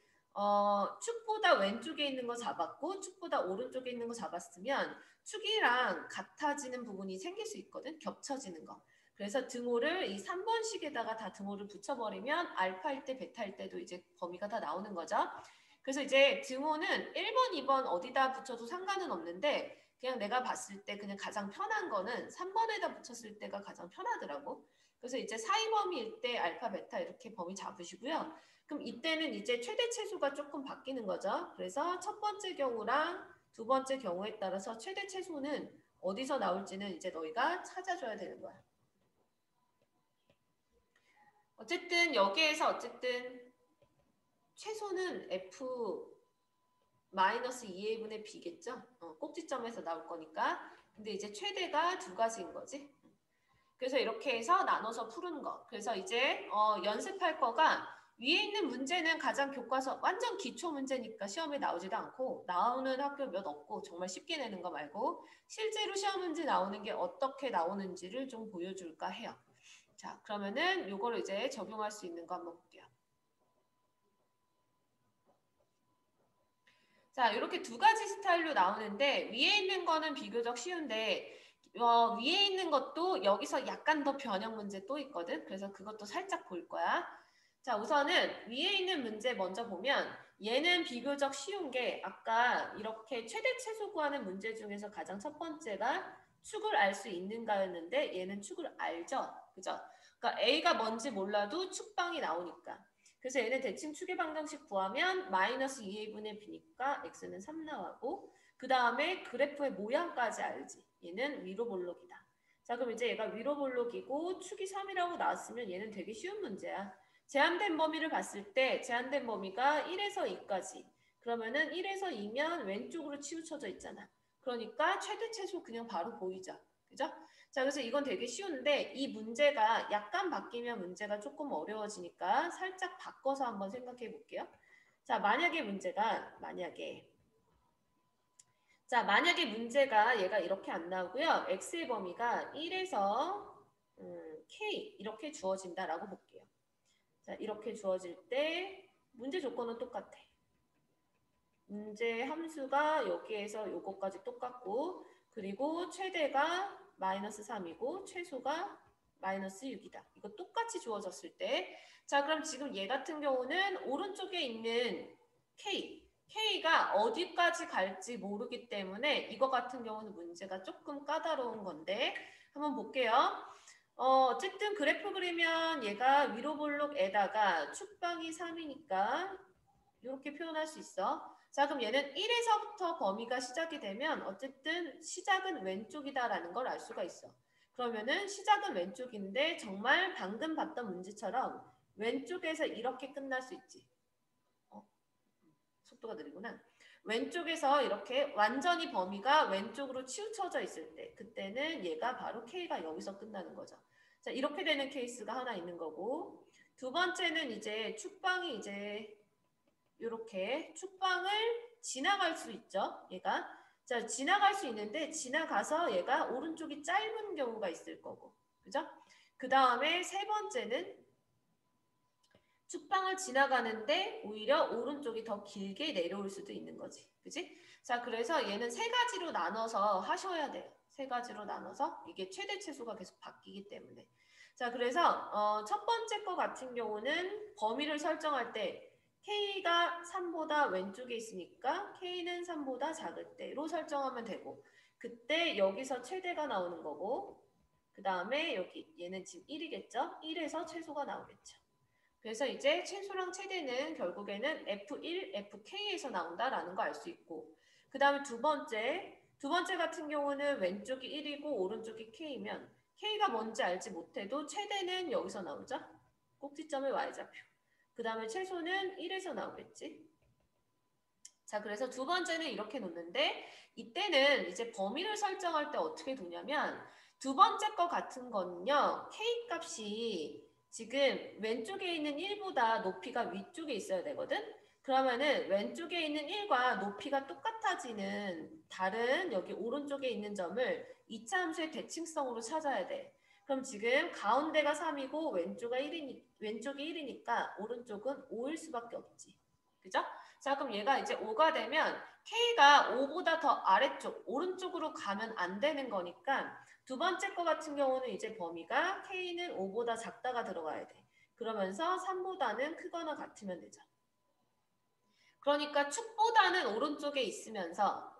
축보다 왼쪽에 있는 거 잡았고 축보다 오른쪽에 있는 거 잡았으면 축이랑 같아지는 부분이 생길 수 있거든. 겹쳐지는 거. 그래서 등호를 이 3번식에다가 다 등호를 붙여버리면 알파일 때 베타일 때도 이제 범위가 다 나오는 거죠. 그래서 이제 등호는 1번, 2번 어디다 붙여도 상관은 없는데 그냥 내가 봤을 때 그냥 가장 편한 거는 3번에다 붙였을 때가 가장 편하더라고. 그래서 이제 사이 범위일 때 알파, 베타 이렇게 범위 잡으시고요. 그럼 이때는 이제 최대 최소가 조금 바뀌는 거죠. 그래서 첫 번째 경우랑 두 번째 경우에 따라서 최대 최소는 어디서 나올지는 이제 너희가 찾아줘야 되는 거야. 어쨌든 여기에서 어쨌든 최소는 F 마이너스 2a분의 b겠죠. 꼭지점에서 나올 거니까. 근데 이제 최대가 두 가지인 거지. 그래서 이렇게 해서 나눠서 푸는 거. 그래서 이제 연습할 거가 위에 있는 문제는 가장 교과서 완전 기초 문제니까 시험에 나오지도 않고 나오는 학교 몇 없고 정말 쉽게 내는 거 말고 실제로 시험 문제 나오는 게 어떻게 나오는지를 좀 보여줄까 해요. 자, 그러면은 요거를 이제 적용할 수 있는 거 한번 볼게요. 자, 이렇게 두 가지 스타일로 나오는데 위에 있는 거는 비교적 쉬운데 위에 있는 것도 여기서 약간 더 변형 문제 또 있거든. 그래서 그것도 살짝 볼 거야. 자, 우선은 위에 있는 문제 먼저 보면 얘는 비교적 쉬운 게 아까 이렇게 최대 최소 구하는 문제 중에서 가장 첫 번째가 축을 알 수 있는가였는데 얘는 축을 알죠. 그죠? 그러니까 A가 뭔지 몰라도 축방이 나오니까. 그래서 얘는 대칭 추계 방정식 구하면 마이너스 2a분의 b니까 x는 3 나오고 그 다음에 그래프의 모양까지 알지. 얘는 위로 볼록이다. 자 그럼 이제 얘가 위로 볼록이고 축이 3이라고 나왔으면 얘는 되게 쉬운 문제야. 제한된 범위를 봤을 때 제한된 범위가 1에서 2까지. 그러면은 1에서 2면 왼쪽으로 치우쳐져 있잖아. 그러니까 최대 최소 그냥 바로 보이죠. 그죠? 자, 그래서 이건 되게 쉬운데 이 문제가 약간 바뀌면 문제가 조금 어려워지니까 살짝 바꿔서 한번 생각해 볼게요. 자, 만약에 얘가 이렇게 안 나오고요. x의 범위가 1에서 k 이렇게 주어진다라고 볼게요. 자, 이렇게 주어질 때 문제 조건은 똑같아. 문제 함수가 여기에서 요거까지 똑같고 그리고 최대가 마이너스 3이고 최소가 마이너스 6이다. 이거 똑같이 주어졌을 때 자 그럼 지금 얘 같은 경우는 오른쪽에 있는 K가 어디까지 갈지 모르기 때문에 이거 같은 경우는 문제가 조금 까다로운 건데 한번 볼게요. 어쨌든 그래프 그리면 얘가 위로 볼록에다가 축방이 3이니까 이렇게 표현할 수 있어. 자 그럼 얘는 1에서부터 범위가 시작이 되면 어쨌든 시작은 왼쪽이다라는 걸 알 수가 있어. 그러면은 시작은 왼쪽인데 정말 방금 봤던 문제처럼 왼쪽에서 이렇게 끝날 수 있지. 속도가 느리구나. 왼쪽에서 이렇게 완전히 범위가 왼쪽으로 치우쳐져 있을 때 그때는 얘가 바로 K가 여기서 끝나는 거죠. 자 이렇게 되는 케이스가 하나 있는 거고 두 번째는 이제 축방이 이제 이렇게 축방을 지나갈 수 있죠. 얘가 자 지나갈 수 있는데 지나가서 얘가 오른쪽이 짧은 경우가 있을 거고 그죠? 그 다음에 세 번째는 축방을 지나가는데 오히려 오른쪽이 더 길게 내려올 수도 있는 거지. 그지? 자 그래서 얘는 세 가지로 나눠서 하셔야 돼요. 세 가지로 나눠서 이게 최대 최소가 계속 바뀌기 때문에 자 그래서 첫 번째 거 같은 경우는 범위를 설정할 때 K가 3보다 왼쪽에 있으니까 K는 3보다 작을 때로 설정하면 되고 그때 여기서 최대가 나오는 거고 그 다음에 여기 얘는 지금 1이겠죠? 1에서 최소가 나오겠죠. 그래서 이제 최소랑 최대는 결국에는 F1, FK에서 나온다라는 거 알 수 있고 그 다음에 두 번째 같은 경우는 왼쪽이 1이고 오른쪽이 K면 K가 뭔지 알지 못해도 최대는 여기서 나오죠. 꼭지점의 Y좌표. 그 다음에 최소는 1에서 나오겠지. 자, 그래서 두 번째는 이렇게 놓는데 이때는 이제 범위를 설정할 때 어떻게 두냐면 두 번째 거 같은 거는요. K 값이 지금 왼쪽에 있는 1보다 높이가 위쪽에 있어야 되거든. 그러면은 왼쪽에 있는 1과 높이가 똑같아지는 다른 여기 오른쪽에 있는 점을 이차 함수의 대칭성으로 찾아야 돼. 그럼 지금 가운데가 3이고 왼쪽이 1이니까 오른쪽은 5일 수밖에 없지. 그죠? 자, 그럼 얘가 이제 5가 되면 K가 5보다 더 아래쪽, 오른쪽으로 가면 안 되는 거니까 두 번째 거 같은 경우는 이제 범위가 K는 5보다 작다가 들어가야 돼. 그러면서 3보다는 크거나 같으면 되죠. 그러니까 축보다는 오른쪽에 있으면서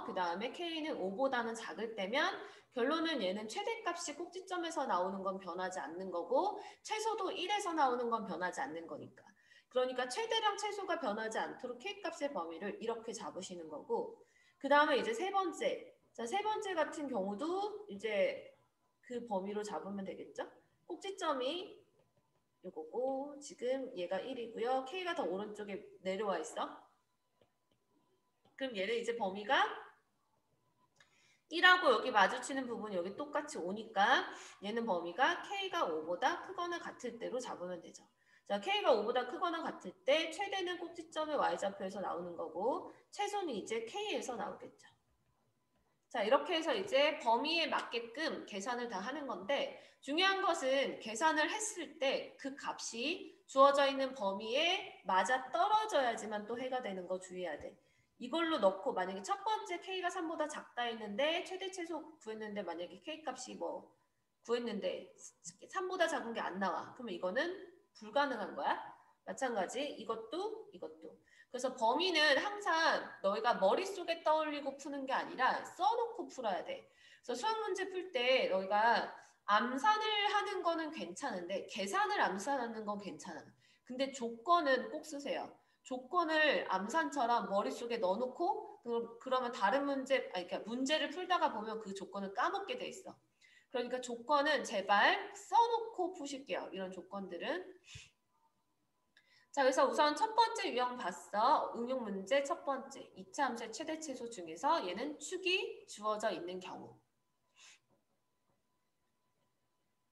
그 다음에 K는 5보다는 작을 때면 결론은 얘는 최대값이 꼭지점에서 나오는 건 변하지 않는 거고 최소도 1에서 나오는 건 변하지 않는 거니까. 그러니까 최대랑 최소가 변하지 않도록 K값의 범위를 이렇게 잡으시는 거고 그 다음에 이제 세 번째. 자, 세 번째 같은 경우도 이제 그 범위로 잡으면 되겠죠? 꼭지점이 요거고 지금 얘가 1이고요. K가 더 오른쪽에 내려와 있어. 그럼 얘를 이제 범위가 1하고 여기 마주치는 부분이 여기 똑같이 오니까 얘는 범위가 K가 5보다 크거나 같을 때로 잡으면 되죠. 자, K가 5보다 크거나 같을 때 최대는 꼭지점의 Y좌표에서 나오는 거고 최소는 이제 K에서 나오겠죠. 자, 이렇게 해서 이제 범위에 맞게끔 계산을 다 하는 건데 중요한 것은 계산을 했을 때 그 값이 주어져 있는 범위에 맞아 떨어져야지만 또 해가 되는 거 주의해야 돼. 이걸로 넣고 만약에 첫 번째 K가 3보다 작다 했는데 최대 최소 구했는데 만약에 K 값이 뭐 구했는데 3보다 작은 게 안 나와. 그러면 이거는 불가능한 거야. 마찬가지 이것도. 그래서 범위는 항상 너희가 머릿속에 떠올리고 푸는 게 아니라 써놓고 풀어야 돼. 그래서 수학 문제 풀 때 너희가 암산을 하는 거는 괜찮은데 계산을 암산하는 건 괜찮아. 근데 조건은 꼭 쓰세요. 조건을 암산처럼 머릿속에 넣어놓고 그러면 다른 그러니까 문제를 풀다가 보면 그 조건을 까먹게 돼 있어. 그러니까 조건은 제발 써놓고 푸실게요. 이런 조건들은. 자, 그래서 우선 첫 번째 유형 봤어. 응용 문제 첫 번째. 2차 함수의 최대 최소 중에서 얘는 축이 주어져 있는 경우.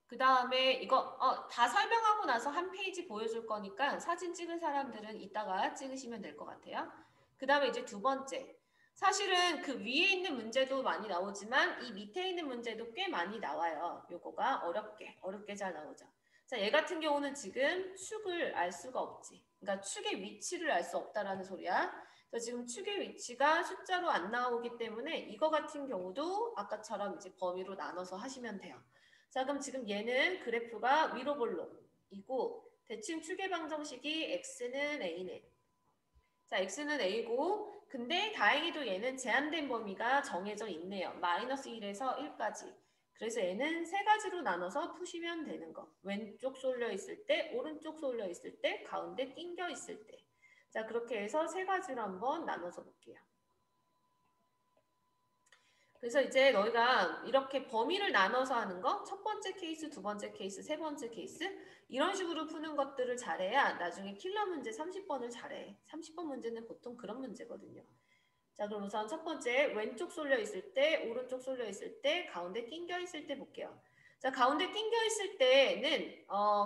그 다음에 이거 다 설명하고 나서 한 페이지 보여줄 거니까 사진 찍은 사람들은 이따가 찍으시면 될 것 같아요. 그 다음에 이제 두 번째. 사실은 그 위에 있는 문제도 많이 나오지만 이 밑에 있는 문제도 꽤 많이 나와요. 요거가 어렵게 잘 나오죠. 자, 얘 같은 경우는 지금 축을 알 수가 없지. 그러니까 축의 위치를 알 수 없다라는 소리야. 그래서 지금 축의 위치가 숫자로 안 나오기 때문에 이거 같은 경우도 아까처럼 이제 범위로 나눠서 하시면 돼요. 자, 그럼 지금 얘는 그래프가 위로 볼록이고 대칭 축의 방정식이 x는 a네. 자, x는 a고 근데 다행히도 얘는 제한된 범위가 정해져 있네요. 마이너스 1에서 1까지. 그래서 얘는 세 가지로 나눠서 푸시면 되는 거. 왼쪽 쏠려 있을 때, 오른쪽 쏠려 있을 때, 가운데 낑겨 있을 때. 자, 그렇게 해서 세 가지로 한번 나눠서 볼게요. 그래서 이제 너희가 이렇게 범위를 나눠서 하는 거, 첫 번째 케이스, 두 번째 케이스, 세 번째 케이스 이런 식으로 푸는 것들을 잘해야 나중에 킬러 문제 30번을 잘해. 30번 문제는 보통 그런 문제거든요. 자, 그럼 우선 첫 번째 왼쪽 쏠려 있을 때, 오른쪽 쏠려 있을 때, 가운데 낑겨 있을 때 볼게요. 자, 가운데 낑겨 있을 때는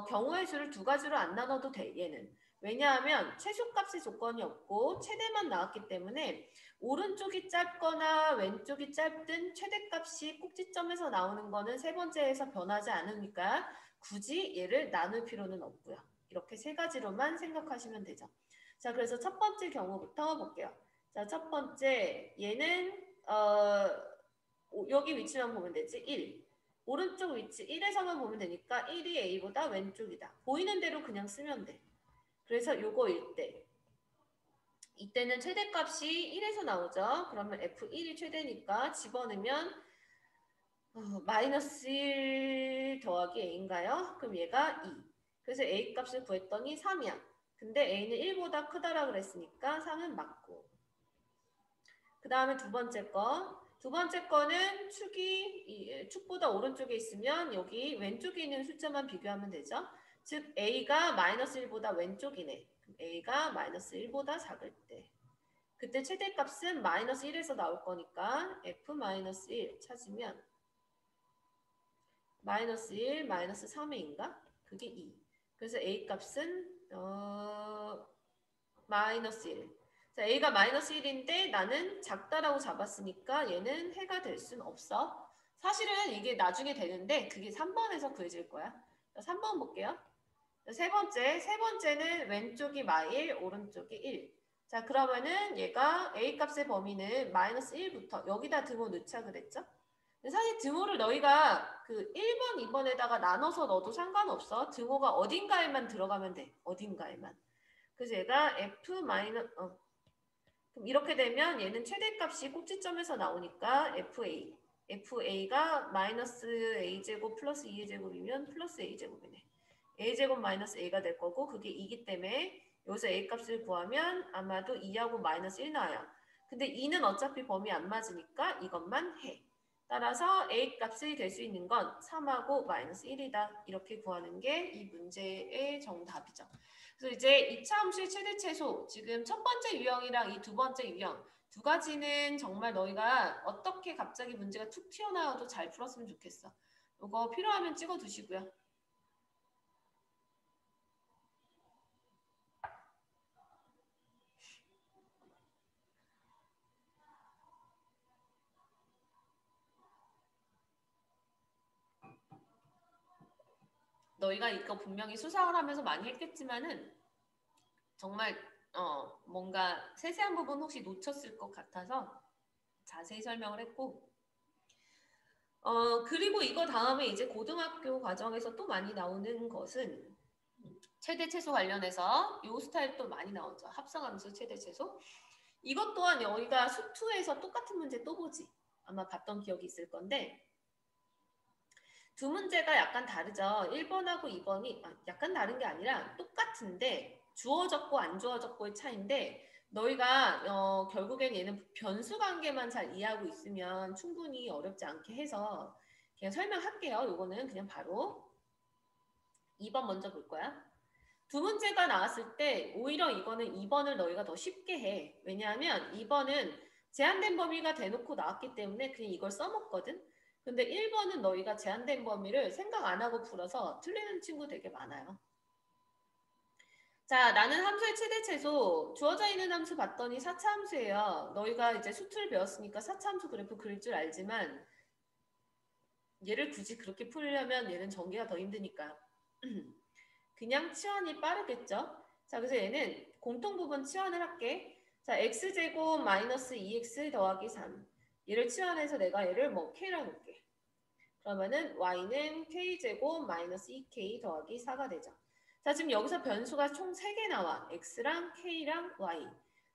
경우의 수를 두 가지로 안 나눠도 돼, 얘는. 왜냐하면 최소값의 조건이 없고 최대만 나왔기 때문에 오른쪽이 짧거나 왼쪽이 짧든 최대값이 꼭지점에서 나오는 거는 세 번째에서 변하지 않으니까 굳이 얘를 나눌 필요는 없고요. 이렇게 세 가지로만 생각하시면 되죠. 자, 그래서 첫 번째 경우부터 볼게요. 자, 첫 번째 얘는 여기 위치만 보면 되지. 1. 오른쪽 위치 1에서만 보면 되니까 1이 A보다 왼쪽이다. 보이는 대로 그냥 쓰면 돼. 그래서 요거일 때 이때는 최대값이 1에서 나오죠. 그러면 F1이 최대니까 집어넣으면 마이너스 1 더하기 A인가요? 그럼 얘가 2. 그래서 A 값을 구했더니 3이야. 근데 A는 1보다 크다라고 그랬으니까 3은 맞고. 그 다음에 두 번째 거. 두 번째 거는 축보다 오른쪽에 있으면 여기 왼쪽에 있는 숫자만 비교하면 되죠. 즉 A가 마이너스 1보다 왼쪽이네. A가 마이너스 1보다 작을 때. 그때 최대값은 마이너스 1에서 나올 거니까 F 마이너스 1 찾으면 마이너스 1, 마이너스 3A인가? 그게 2. 그래서 A 값은 마이너스 1. 자, A가 마이너스 1인데 나는 작다라고 잡았으니까 얘는 해가 될 순 없어. 사실은 이게 나중에 되는데 그게 3번에서 구해질 거야. 3번 볼게요. 세 번째는 왼쪽이 마일, 오른쪽이 1. 자, 그러면은 얘가 A 값의 범위는 마이너스 1부터 여기다 등호 넣자 그랬죠? 사실 등호를 너희가 그 1번, 2번에다가 나눠서 넣어도 상관없어. 등호가 어딘가에만 들어가면 돼. 어딘가에만. 그래서 얘가 F 마이너스 그럼 이렇게 되면 얘는 최대값이 꼭지점에서 나오니까 FA. FA가 마이너스 A제곱 플러스 2의 제곱이면 플러스 A제곱이네. A제곱 마이너스 A가 될 거고 그게 2기 때문에 여기서 A 값을 구하면 아마도 2하고 마이너스 1 나와요. 근데 2는 어차피 범위 안 맞으니까 이것만 해. 따라서 A 값이 될 수 있는 건 3하고 마이너스 1이다. 이렇게 구하는 게 이 문제의 정답이죠. 그래서 이제 2차 함수의 최대 최소, 지금 첫 번째 유형이랑 이 두 번째 유형 두 가지는 정말 너희가 어떻게 갑자기 문제가 툭 튀어나와도 잘 풀었으면 좋겠어. 이거 필요하면 찍어 두시고요. 너희가 이거 분명히 수상을 하면서 많이 했겠지만은 정말 뭔가 세세한 부분 혹시 놓쳤을 것 같아서 자세히 설명을 했고 그리고 이거 다음에 이제 고등학교 과정에서 또 많이 나오는 것은 최대 최소 관련해서 이 스타일 또 많이 나오죠. 합성함수 최대 최소. 이것 또한 여기가 수투에서 똑같은 문제 또 보지. 아마 봤던 기억이 있을 건데 두 문제가 약간 다르죠. 1번하고 2번이 약간 다른 게 아니라 똑같은데 주어졌고 안 주어졌고의 차이인데 너희가 결국엔 얘는 변수 관계만 잘 이해하고 있으면 충분히 어렵지 않게 해서 그냥 설명할게요. 요거는 그냥 바로 2번 먼저 볼 거야. 두 문제가 나왔을 때 오히려 이거는 2번을 너희가 더 쉽게 해. 왜냐하면 2번은 제한된 범위가 대놓고 나왔기 때문에 그냥 이걸 써먹거든. 근데 1번은 너희가 제한된 범위를 생각 안 하고 풀어서 틀리는 친구 되게 많아요. 자, 나는 함수의 최대 최소 주어져 있는 함수 봤더니 4차 함수예요. 너희가 이제 수투를 배웠으니까 4차 함수 그래프 그릴 줄 알지만 얘를 굳이 그렇게 풀려면 얘는 전개가 더 힘드니까 그냥 치환이 빠르겠죠. 자, 그래서 얘는 공통 부분 치환을 할게. 자, x제곱 마이너스 2x 더하기 3. 얘를 치환해서 내가 얘를 뭐 k라고 볼게. 그러면은 y는 k제곱 마이너스 2k 더하기 4가 되죠. 자, 지금 여기서 변수가 총 3개 나와. x랑 k랑 y.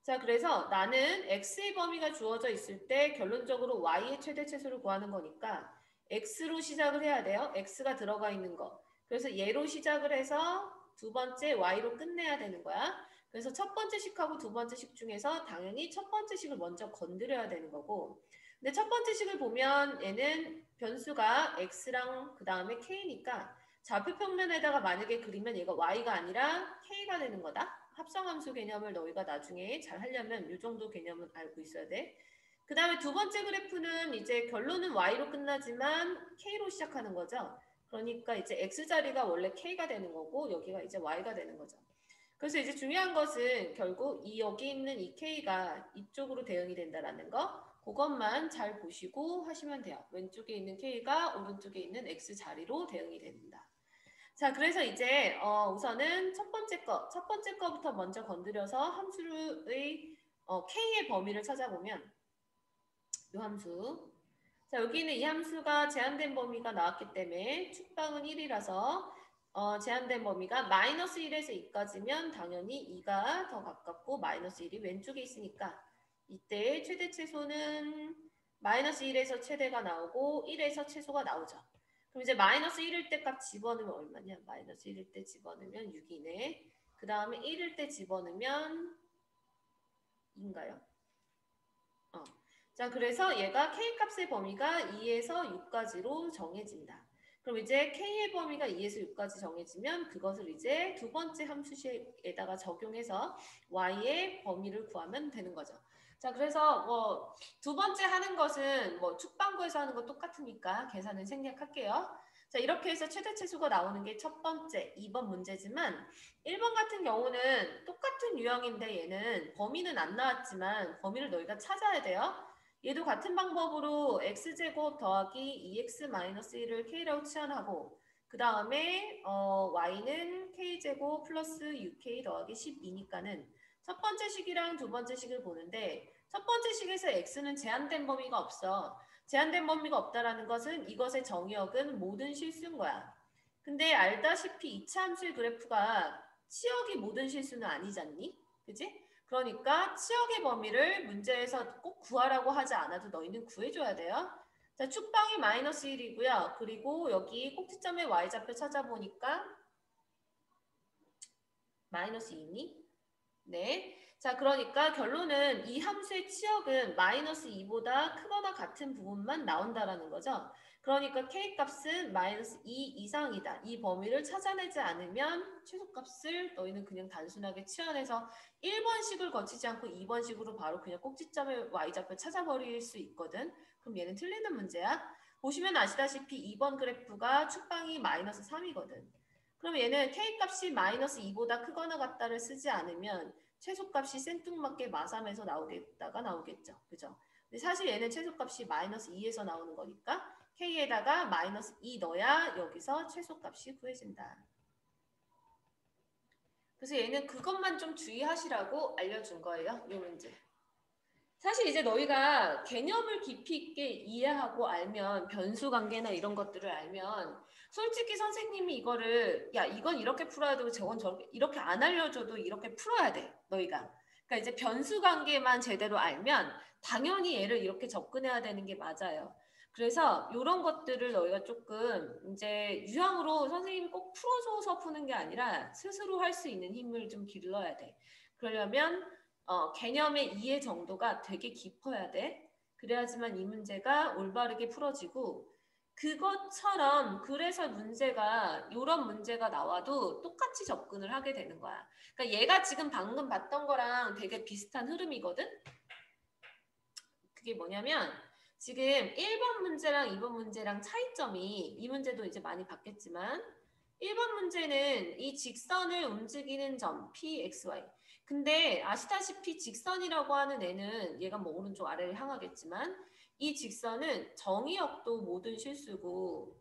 자, 그래서 나는 x의 범위가 주어져 있을 때 결론적으로 y의 최대 최소를 구하는 거니까 x로 시작을 해야 돼요. x가 들어가 있는 거. 그래서 얘로 시작을 해서 두 번째 y로 끝내야 되는 거야. 그래서 첫 번째 식하고 두 번째 식 중에서 당연히 첫 번째 식을 먼저 건드려야 되는 거고 근데 첫 번째 식을 보면 얘는 변수가 x랑 그 다음에 k니까 좌표 평면에다가 만약에 그리면 얘가 y가 아니라 k가 되는 거다. 합성함수 개념을 너희가 나중에 잘 하려면 이 정도 개념은 알고 있어야 돼. 그 다음에 두 번째 그래프는 이제 결론은 y로 끝나지만 k로 시작하는 거죠. 그러니까 이제 x자리가 원래 k가 되는 거고 여기가 이제 y가 되는 거죠. 그래서 이제 중요한 것은 결국 여기 있는 이 k가 이쪽으로 대응이 된다라는 거 그것만 잘 보시고 하시면 돼요. 왼쪽에 있는 k가 오른쪽에 있는 x 자리로 대응이 된다. 자, 그래서 이제 우선은 첫 번째 거부터 먼저 건드려서 함수의 k의 범위를 찾아보면 이 함수 자, 여기는 이 함수가 제한된 범위가 나왔기 때문에 축방은 1이라서 제한된 범위가 마이너스 1에서 2까지면 당연히 2가 더 가깝고 마이너스 1이 왼쪽에 있으니까 이때 최대 최소는 마이너스 1에서 최대가 나오고 1에서 최소가 나오죠. 그럼 이제 마이너스 1일 때 값 집어넣으면 얼마냐? 마이너스 1일 때 집어넣으면 6이네. 그 다음에 1일 때 집어넣으면 2인가요? 자, 그래서 얘가 K값의 범위가 2에서 6까지로 정해진다. 그럼 이제 K의 범위가 2에서 6까지 정해지면 그것을 이제 두 번째 함수식에다가 적용해서 Y의 범위를 구하면 되는 거죠. 자, 그래서 뭐 두 번째 하는 것은 뭐 축방구에서 하는 거 똑같으니까 계산은 생략할게요. 자, 이렇게 해서 최대치수가 나오는 게 첫 번째, 2번 문제지만 1번 같은 경우는 똑같은 유형인데 얘는 범위는 안 나왔지만 범위를 너희가 찾아야 돼요. 얘도 같은 방법으로 x제곱 더하기 2x-1을 k라고 치환하고 그 다음에 y는 k제곱 플러스 6k 더하기 12니까는 첫 번째 식이랑 두 번째 식을 보는데 첫 번째 식에서 x는 제한된 범위가 없어. 제한된 범위가 없다라는 것은 이것의 정의역은 모든 실수인 거야. 근데 알다시피 2차 함수의 그래프가 치역이 모든 실수는 아니잖니? 그지? 그러니까 치역의 범위를 문제에서 꼭 구하라고 하지 않아도 너희는 구해줘야 돼요. 자, 축방이 마이너스 1이고요. 그리고 여기 꼭지점의 y좌표 찾아보니까 마이너스 2니? 네. 자, 그러니까 결론은 이 함수의 치역은 마이너스 2보다 크거나 같은 부분만 나온다라는 거죠. 그러니까 k값은 마이너스 2 이상이다. 이 범위를 찾아내지 않으면 최소값을 너희는 그냥 단순하게 치환해서 1번식을 거치지 않고 2번식으로 바로 그냥 꼭지점의 y좌표 찾아버릴 수 있거든. 그럼 얘는 틀리는 문제야. 보시면 아시다시피 2번 그래프가 축방이 마이너스 3이거든. 그럼 얘는 k값이 마이너스 2보다 크거나 같다를 쓰지 않으면 최소값이 생뚱맞게 마삼에서 나오겠죠. 그죠? 근데 사실 얘는 최소값이 마이너스 2에서 나오는 거니까 k에다가 마이너스 2 넣어야 여기서 최소값이 구해진다. 그래서 얘는 그것만 좀 주의하시라고 알려준 거예요. 이 문제. 사실 이제 너희가 개념을 깊이 있게 이해하고 알면 변수 관계나 이런 것들을 알면 솔직히 선생님이 이거를 야 이건 이렇게 풀어야 되고 저건 저렇게 이렇게 안 알려줘도 이렇게 풀어야 돼 너희가. 그러니까 이제 변수 관계만 제대로 알면 당연히 얘를 이렇게 접근해야 되는 게 맞아요. 그래서 이런 것들을 너희가 조금 이제 유형으로 선생님이 꼭 풀어줘서 푸는 게 아니라 스스로 할 수 있는 힘을 좀 길러야 돼. 그러려면 개념의 이해 정도가 되게 깊어야 돼. 그래야지만 이 문제가 올바르게 풀어지고 그것처럼 그래서 문제가 이런 문제가 나와도 똑같이 접근을 하게 되는 거야. 그러니까 얘가 지금 방금 봤던 거랑 되게 비슷한 흐름이거든. 그게 뭐냐면 지금 1번 문제랑 2번 문제랑 차이점이 이 문제도 이제 많이 봤겠지만 1번 문제는 이 직선을 움직이는 점 PXY 근데 아시다시피 직선이라고 하는 애는 얘가 뭐 오른쪽 아래를 향하겠지만 이 직선은 정의역도 모든 실수고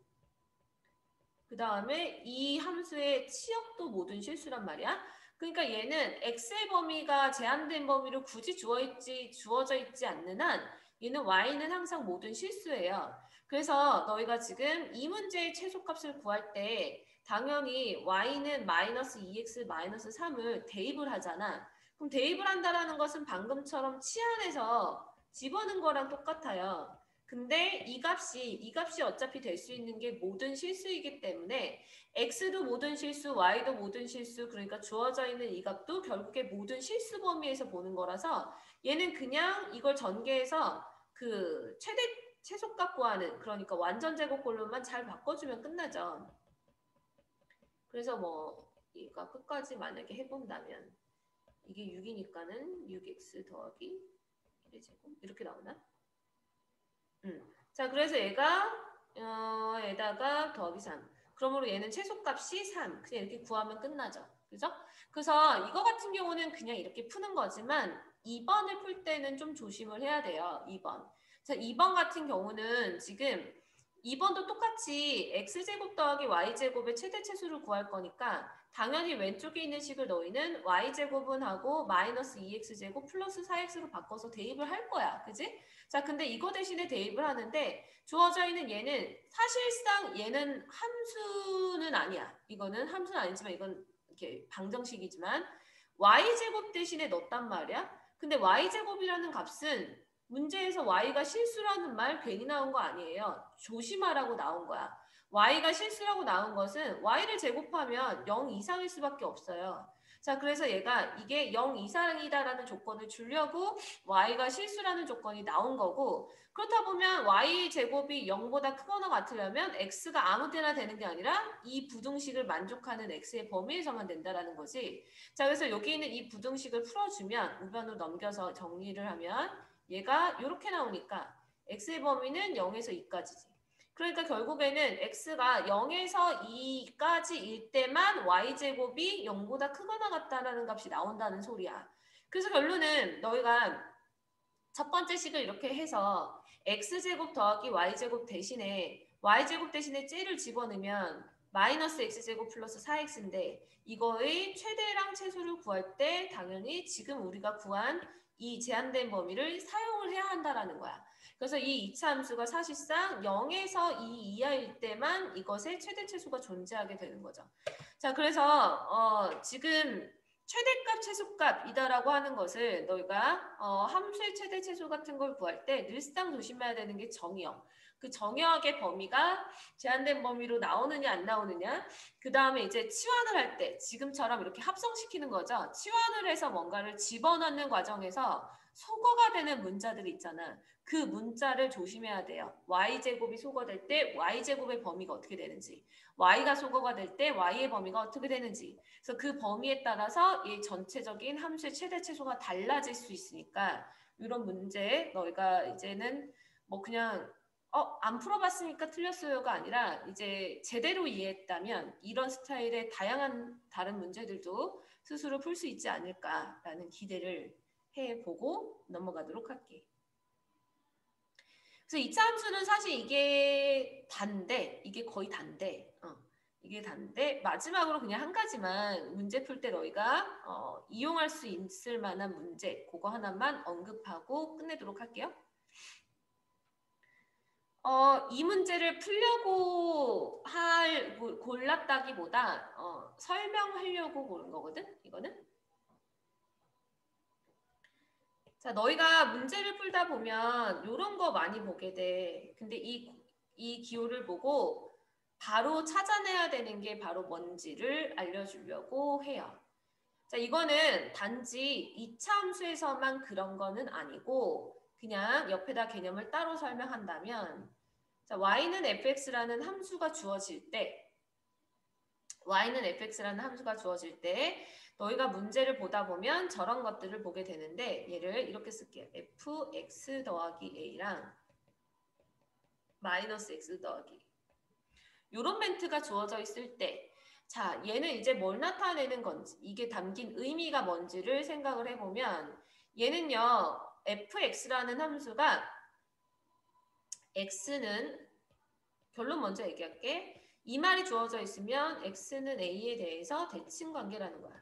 그 다음에 이 함수의 치역도 모든 실수란 말이야. 그러니까 얘는 x의 범위가 제한된 범위로 굳이 주어져 있지 않는 한 얘는 y는 항상 모든 실수예요. 그래서 너희가 지금 이 문제의 최소값을 구할 때 당연히 y는 마이너스 2x 마이너스 3을 대입을 하잖아. 그럼 대입을 한다는 것은 방금처럼 치환해서 집어넣은 거랑 똑같아요. 근데 이 값이 어차피 될 수 있는 게 모든 실수이기 때문에 x도 모든 실수, y도 모든 실수, 그러니까 주어져 있는 이 값도 결국에 모든 실수 범위에서 보는 거라서 얘는 그냥 이걸 전개해서 그 최소값 구하는 그러니까 완전 제곱꼴로만 잘 바꿔주면 끝나죠. 그래서 뭐 얘가 끝까지 만약에 해본다면 이게 6이니까는 6x 더하기 1의 제곱 이렇게 나오나? 자, 그래서 얘가 에다가 더하기 3. 그러므로 얘는 최소값이 3. 그냥 이렇게 구하면 끝나죠. 그죠? 그래서 이거 같은 경우는 그냥 이렇게 푸는 거지만 2번을 풀 때는 좀 조심을 해야 돼요. 2번. 자, 2번 같은 경우는 지금 2번도 똑같이 x제곱 더하기 y제곱의 최대체수를 구할 거니까 당연히 왼쪽에 있는 식을 너희는 y제곱은 하고 마이너스 2x제곱 플러스 4x로 바꿔서 대입을 할 거야. 그지? 자, 근데 이거 대신에 대입을 하는데 주어져 있는 얘는 사실상 얘는 함수는 아니야. 이거는 함수는 아니지만 이건 이렇게 방정식이지만 y제곱 대신에 넣었단 말이야. 근데 y제곱이라는 값은 문제에서 y가 실수라는 말 괜히 나온 거 아니에요. 조심하라고 나온 거야. y가 실수라고 나온 것은 y를 제곱하면 0 이상일 수밖에 없어요. 자, 그래서 얘가 이게 0 이상이다라는 조건을 주려고 y가 실수라는 조건이 나온 거고, 그렇다 보면 y제곱이 0보다 크거나 같으려면 x가 아무 때나 되는 게 아니라 이 부등식을 만족하는 x의 범위에서만 된다라는 거지. 자, 그래서 여기 있는 이 부등식을 풀어주면 우변으로 넘겨서 정리를 하면 얘가 이렇게 나오니까 x의 범위는 0에서 2까지지. 그러니까 결국에는 x가 0에서 2까지일 때만 y제곱이 0보다 크거나 같다라는 값이 나온다는 소리야. 그래서 결론은 너희가 첫 번째 식을 이렇게 해서 x제곱 더하기 y제곱 대신에 째를 집어넣으면 마이너스 x제곱 플러스 4x인데 이거의 최대랑 최소를 구할 때 당연히 지금 우리가 구한 이 제한된 범위를 사용을 해야 한다라는 거야. 그래서 이 2차 함수가 사실상 0에서 2 이하일 때만 이것의 최대 최소가 존재하게 되는 거죠. 자, 그래서 지금 최대값, 최소값이다라고 하는 것을 너희가 함수의 최대, 최소 같은 걸 구할 때 늘상 조심해야 되는 게 정의역. 그 정의역의 범위가 제한된 범위로 나오느냐 안 나오느냐. 그 다음에 이제 치환을 할 때 지금처럼 이렇게 합성시키는 거죠. 치환을 해서 뭔가를 집어넣는 과정에서 소거가 되는 문자들이 있잖아. 그 문자를 조심해야 돼요. y제곱이 소거될 때 y제곱의 범위가 어떻게 되는지, y가 소거가 될 때 y의 범위가 어떻게 되는지. 그래서 그 범위에 따라서 이 전체적인 함수의 최대 최소가 달라질 수 있으니까 이런 문제 너희가 이제는 뭐 그냥 안 풀어봤으니까 틀렸어요가 아니라 이제 제대로 이해했다면 이런 스타일의 다양한 다른 문제들도 스스로 풀 수 있지 않을까라는 기대를 해보고 넘어가도록 할게. 그래서 2차 함수는 사실 이게 단데, 이게 거의 단데, 이게 단데 마지막으로 그냥 한 가지만 문제 풀 때 너희가 이용할 수 있을 만한 문제 그거 하나만 언급하고 끝내도록 할게요. 이 문제를 풀려고 골랐다기보다 설명하려고 고른 거거든, 이거는. 자, 너희가 문제를 풀다 보면 이런 거 많이 보게 돼. 근데 이 기호를 보고 바로 찾아내야 되는 게 바로 뭔지를 알려주려고 해요. 자, 이거는 단지 2차 함수에서만 그런 거는 아니고 그냥 옆에다 개념을 따로 설명한다면 자, y는 fx라는 함수가 주어질 때 너희가 문제를 보다 보면 저런 것들을 보게 되는데 얘를 이렇게 쓸게요. fx 더하기 a랑 마이너스 x 더하기 이런 멘트가 주어져 있을 때 자, 얘는 이제 뭘 나타내는 건지 이게 담긴 의미가 뭔지를 생각을 해보면 얘는요. fx라는 함수가 x는 결론 먼저 얘기할게. 이 말이 주어져 있으면 x는 a에 대해서 대칭 관계라는 거야.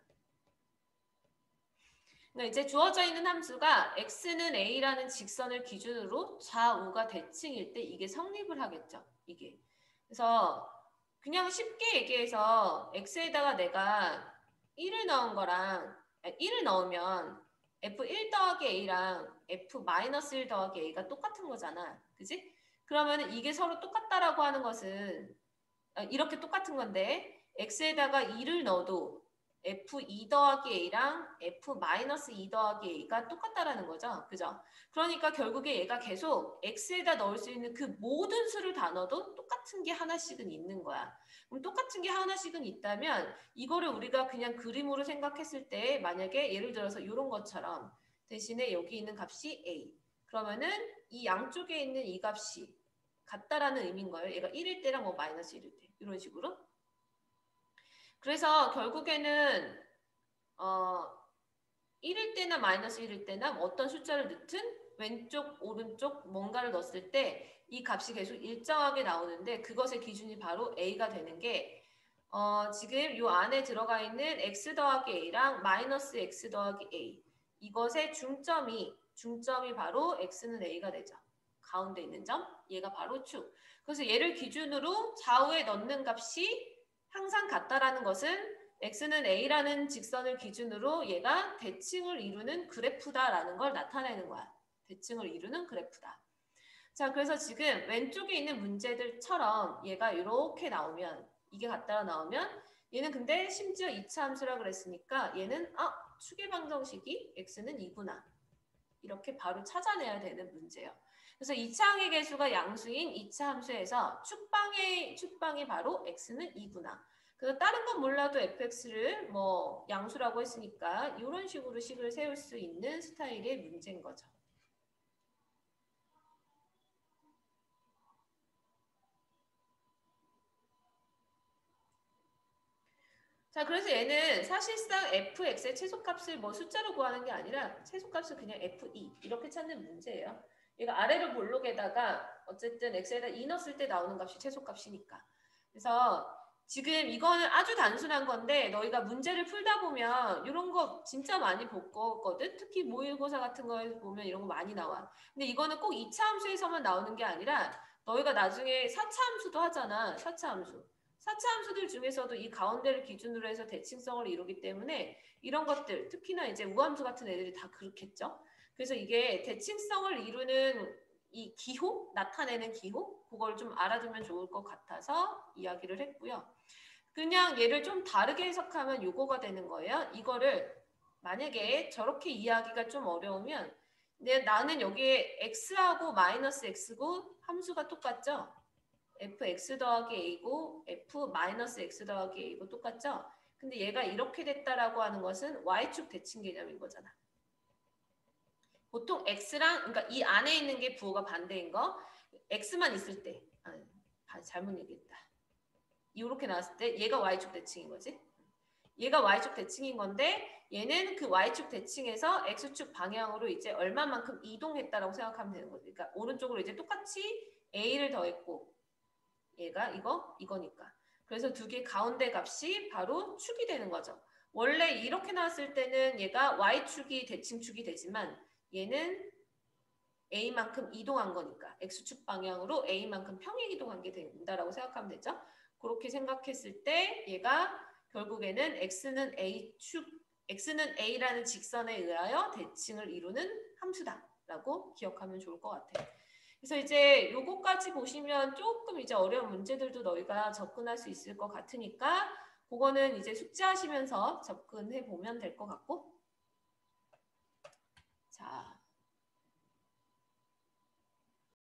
그러니까 이제 주어져 있는 함수가 x는 a라는 직선을 기준으로 좌우가 대칭일 때 이게 성립을 하겠죠. 이게. 그래서 그냥 쉽게 얘기해서 x에다가 내가 1을 넣은 거랑 1을 넣으면 f1 더하기 a랑 f-1 더하기 a가 똑같은 거잖아. 그지? 그러면 이게 서로 똑같다라고 하는 것은 이렇게 똑같은 건데 x에다가 2를 넣어도 f2 더하기 a랑 f-2 더하기 a가 똑같다라는 거죠. 그죠? 그러니까 결국에 얘가 계속 x에다 넣을 수 있는 그 모든 수를 다 넣어도 똑같은 게 하나씩은 있는 거야. 그럼 똑같은 게 하나씩은 있다면 이거를 우리가 그냥 그림으로 생각했을 때 만약에 예를 들어서 이런 것처럼 대신에 여기 있는 값이 a. 그러면은 이 양쪽에 있는 이 값이 같다라는 의미인 거예요. 얘가 1일 때랑 뭐 마이너스 1일 때. 이런 식으로. 그래서 결국에는 1일 때나 마이너스 1일 때나 어떤 숫자를 넣든 왼쪽, 오른쪽 뭔가를 넣었을 때 이 값이 계속 일정하게 나오는데 그것의 기준이 바로 A가 되는 게 지금 이 안에 들어가 있는 X 더하기 A랑 마이너스 X 더하기 A 이것의 중점이 바로 X는 A가 되죠. 가운데 있는 점, 얘가 바로 축. 그래서 얘를 기준으로 좌우에 넣는 값이 항상 같다라는 것은 x는 a라는 직선을 기준으로 얘가 대칭을 이루는 그래프다라는 걸 나타내는 거야. 대칭을 이루는 그래프다. 자, 그래서 지금 왼쪽에 있는 문제들처럼 얘가 이렇게 나오면 이게 같다가 나오면 얘는 근데 심지어 2차 함수라 그랬으니까 얘는 축의 방정식이 x는 2구나. 이렇게 바로 찾아내야 되는 문제예요. 그래서 2차 항의 개수가 양수인 2차 함수에서 축방이 바로 x는 2구나. 그래서 다른 건 몰라도 fx를 뭐 양수라고 했으니까 이런 식으로 식을 세울 수 있는 스타일의 문제인 거죠. 자, 그래서 얘는 사실상 fx의 최소값을 뭐 숫자로 구하는 게 아니라 최소값을 그냥 f2 이렇게 찾는 문제예요. 얘가 아래로 볼록에다가 어쨌든 x에다 2 넣었을 때 나오는 값이 최소값이니까. 그래서 지금 이거는 아주 단순한 건데 너희가 문제를 풀다 보면 이런 거 진짜 많이 볼 거거든. 특히 모의고사 같은 거에서 보면 이런 거 많이 나와. 근데 이거는 꼭 2차 함수에서만 나오는 게 아니라 너희가 나중에 4차 함수도 하잖아. 4차 함수. 4차 함수들 중에서도 이 가운데를 기준으로 해서 대칭성을 이루기 때문에 이런 것들, 특히나 이제 우함수 같은 애들이 다 그렇겠죠. 그래서 이게 대칭성을 이루는 이 기호, 나타내는 기호, 그걸 좀 알아두면 좋을 것 같아서 이야기를 했고요. 그냥 얘를 좀 다르게 해석하면 요거가 되는 거예요. 이거를 만약에 저렇게 이해하기가 좀 어려우면 나는 여기에 x하고 마이너스 x고 함수가 똑같죠? fx 더하기 a고 f 마이너스 x 더하기 a고 똑같죠? 근데 얘가 이렇게 됐다라고 하는 것은 y축 대칭 개념인 거잖아. 보통 x랑 그러니까 이 안에 있는 게 부호가 반대인 거 x만 있을 때 잘못 얘기했다. 이렇게 나왔을 때 얘가 y축 대칭인 거지. 얘가 y축 대칭인 건데 얘는 그 y축 대칭에서 x축 방향으로 이제 얼마만큼 이동했다라고 생각하면 되는 거지. 그러니까 오른쪽으로 이제 똑같이 a를 더했고 얘가 이거니까. 그래서 두 개 가운데 값이 바로 축이 되는 거죠. 원래 이렇게 나왔을 때는 얘가 y축이 대칭축이 되지만 얘는 a만큼 이동한 거니까 x축 방향으로 a만큼 평행 이동한 게 된다라고 생각하면 되죠. 그렇게 생각했을 때 얘가 결국에는 x는 a라는 직선에 의하여 대칭을 이루는 함수다라고 기억하면 좋을 것 같아요. 그래서 이제 요거까지 보시면 조금 이제 어려운 문제들도 너희가 접근할 수 있을 것 같으니까 그거는 이제 숙지하시면서 접근해 보면 될 것 같고. 자.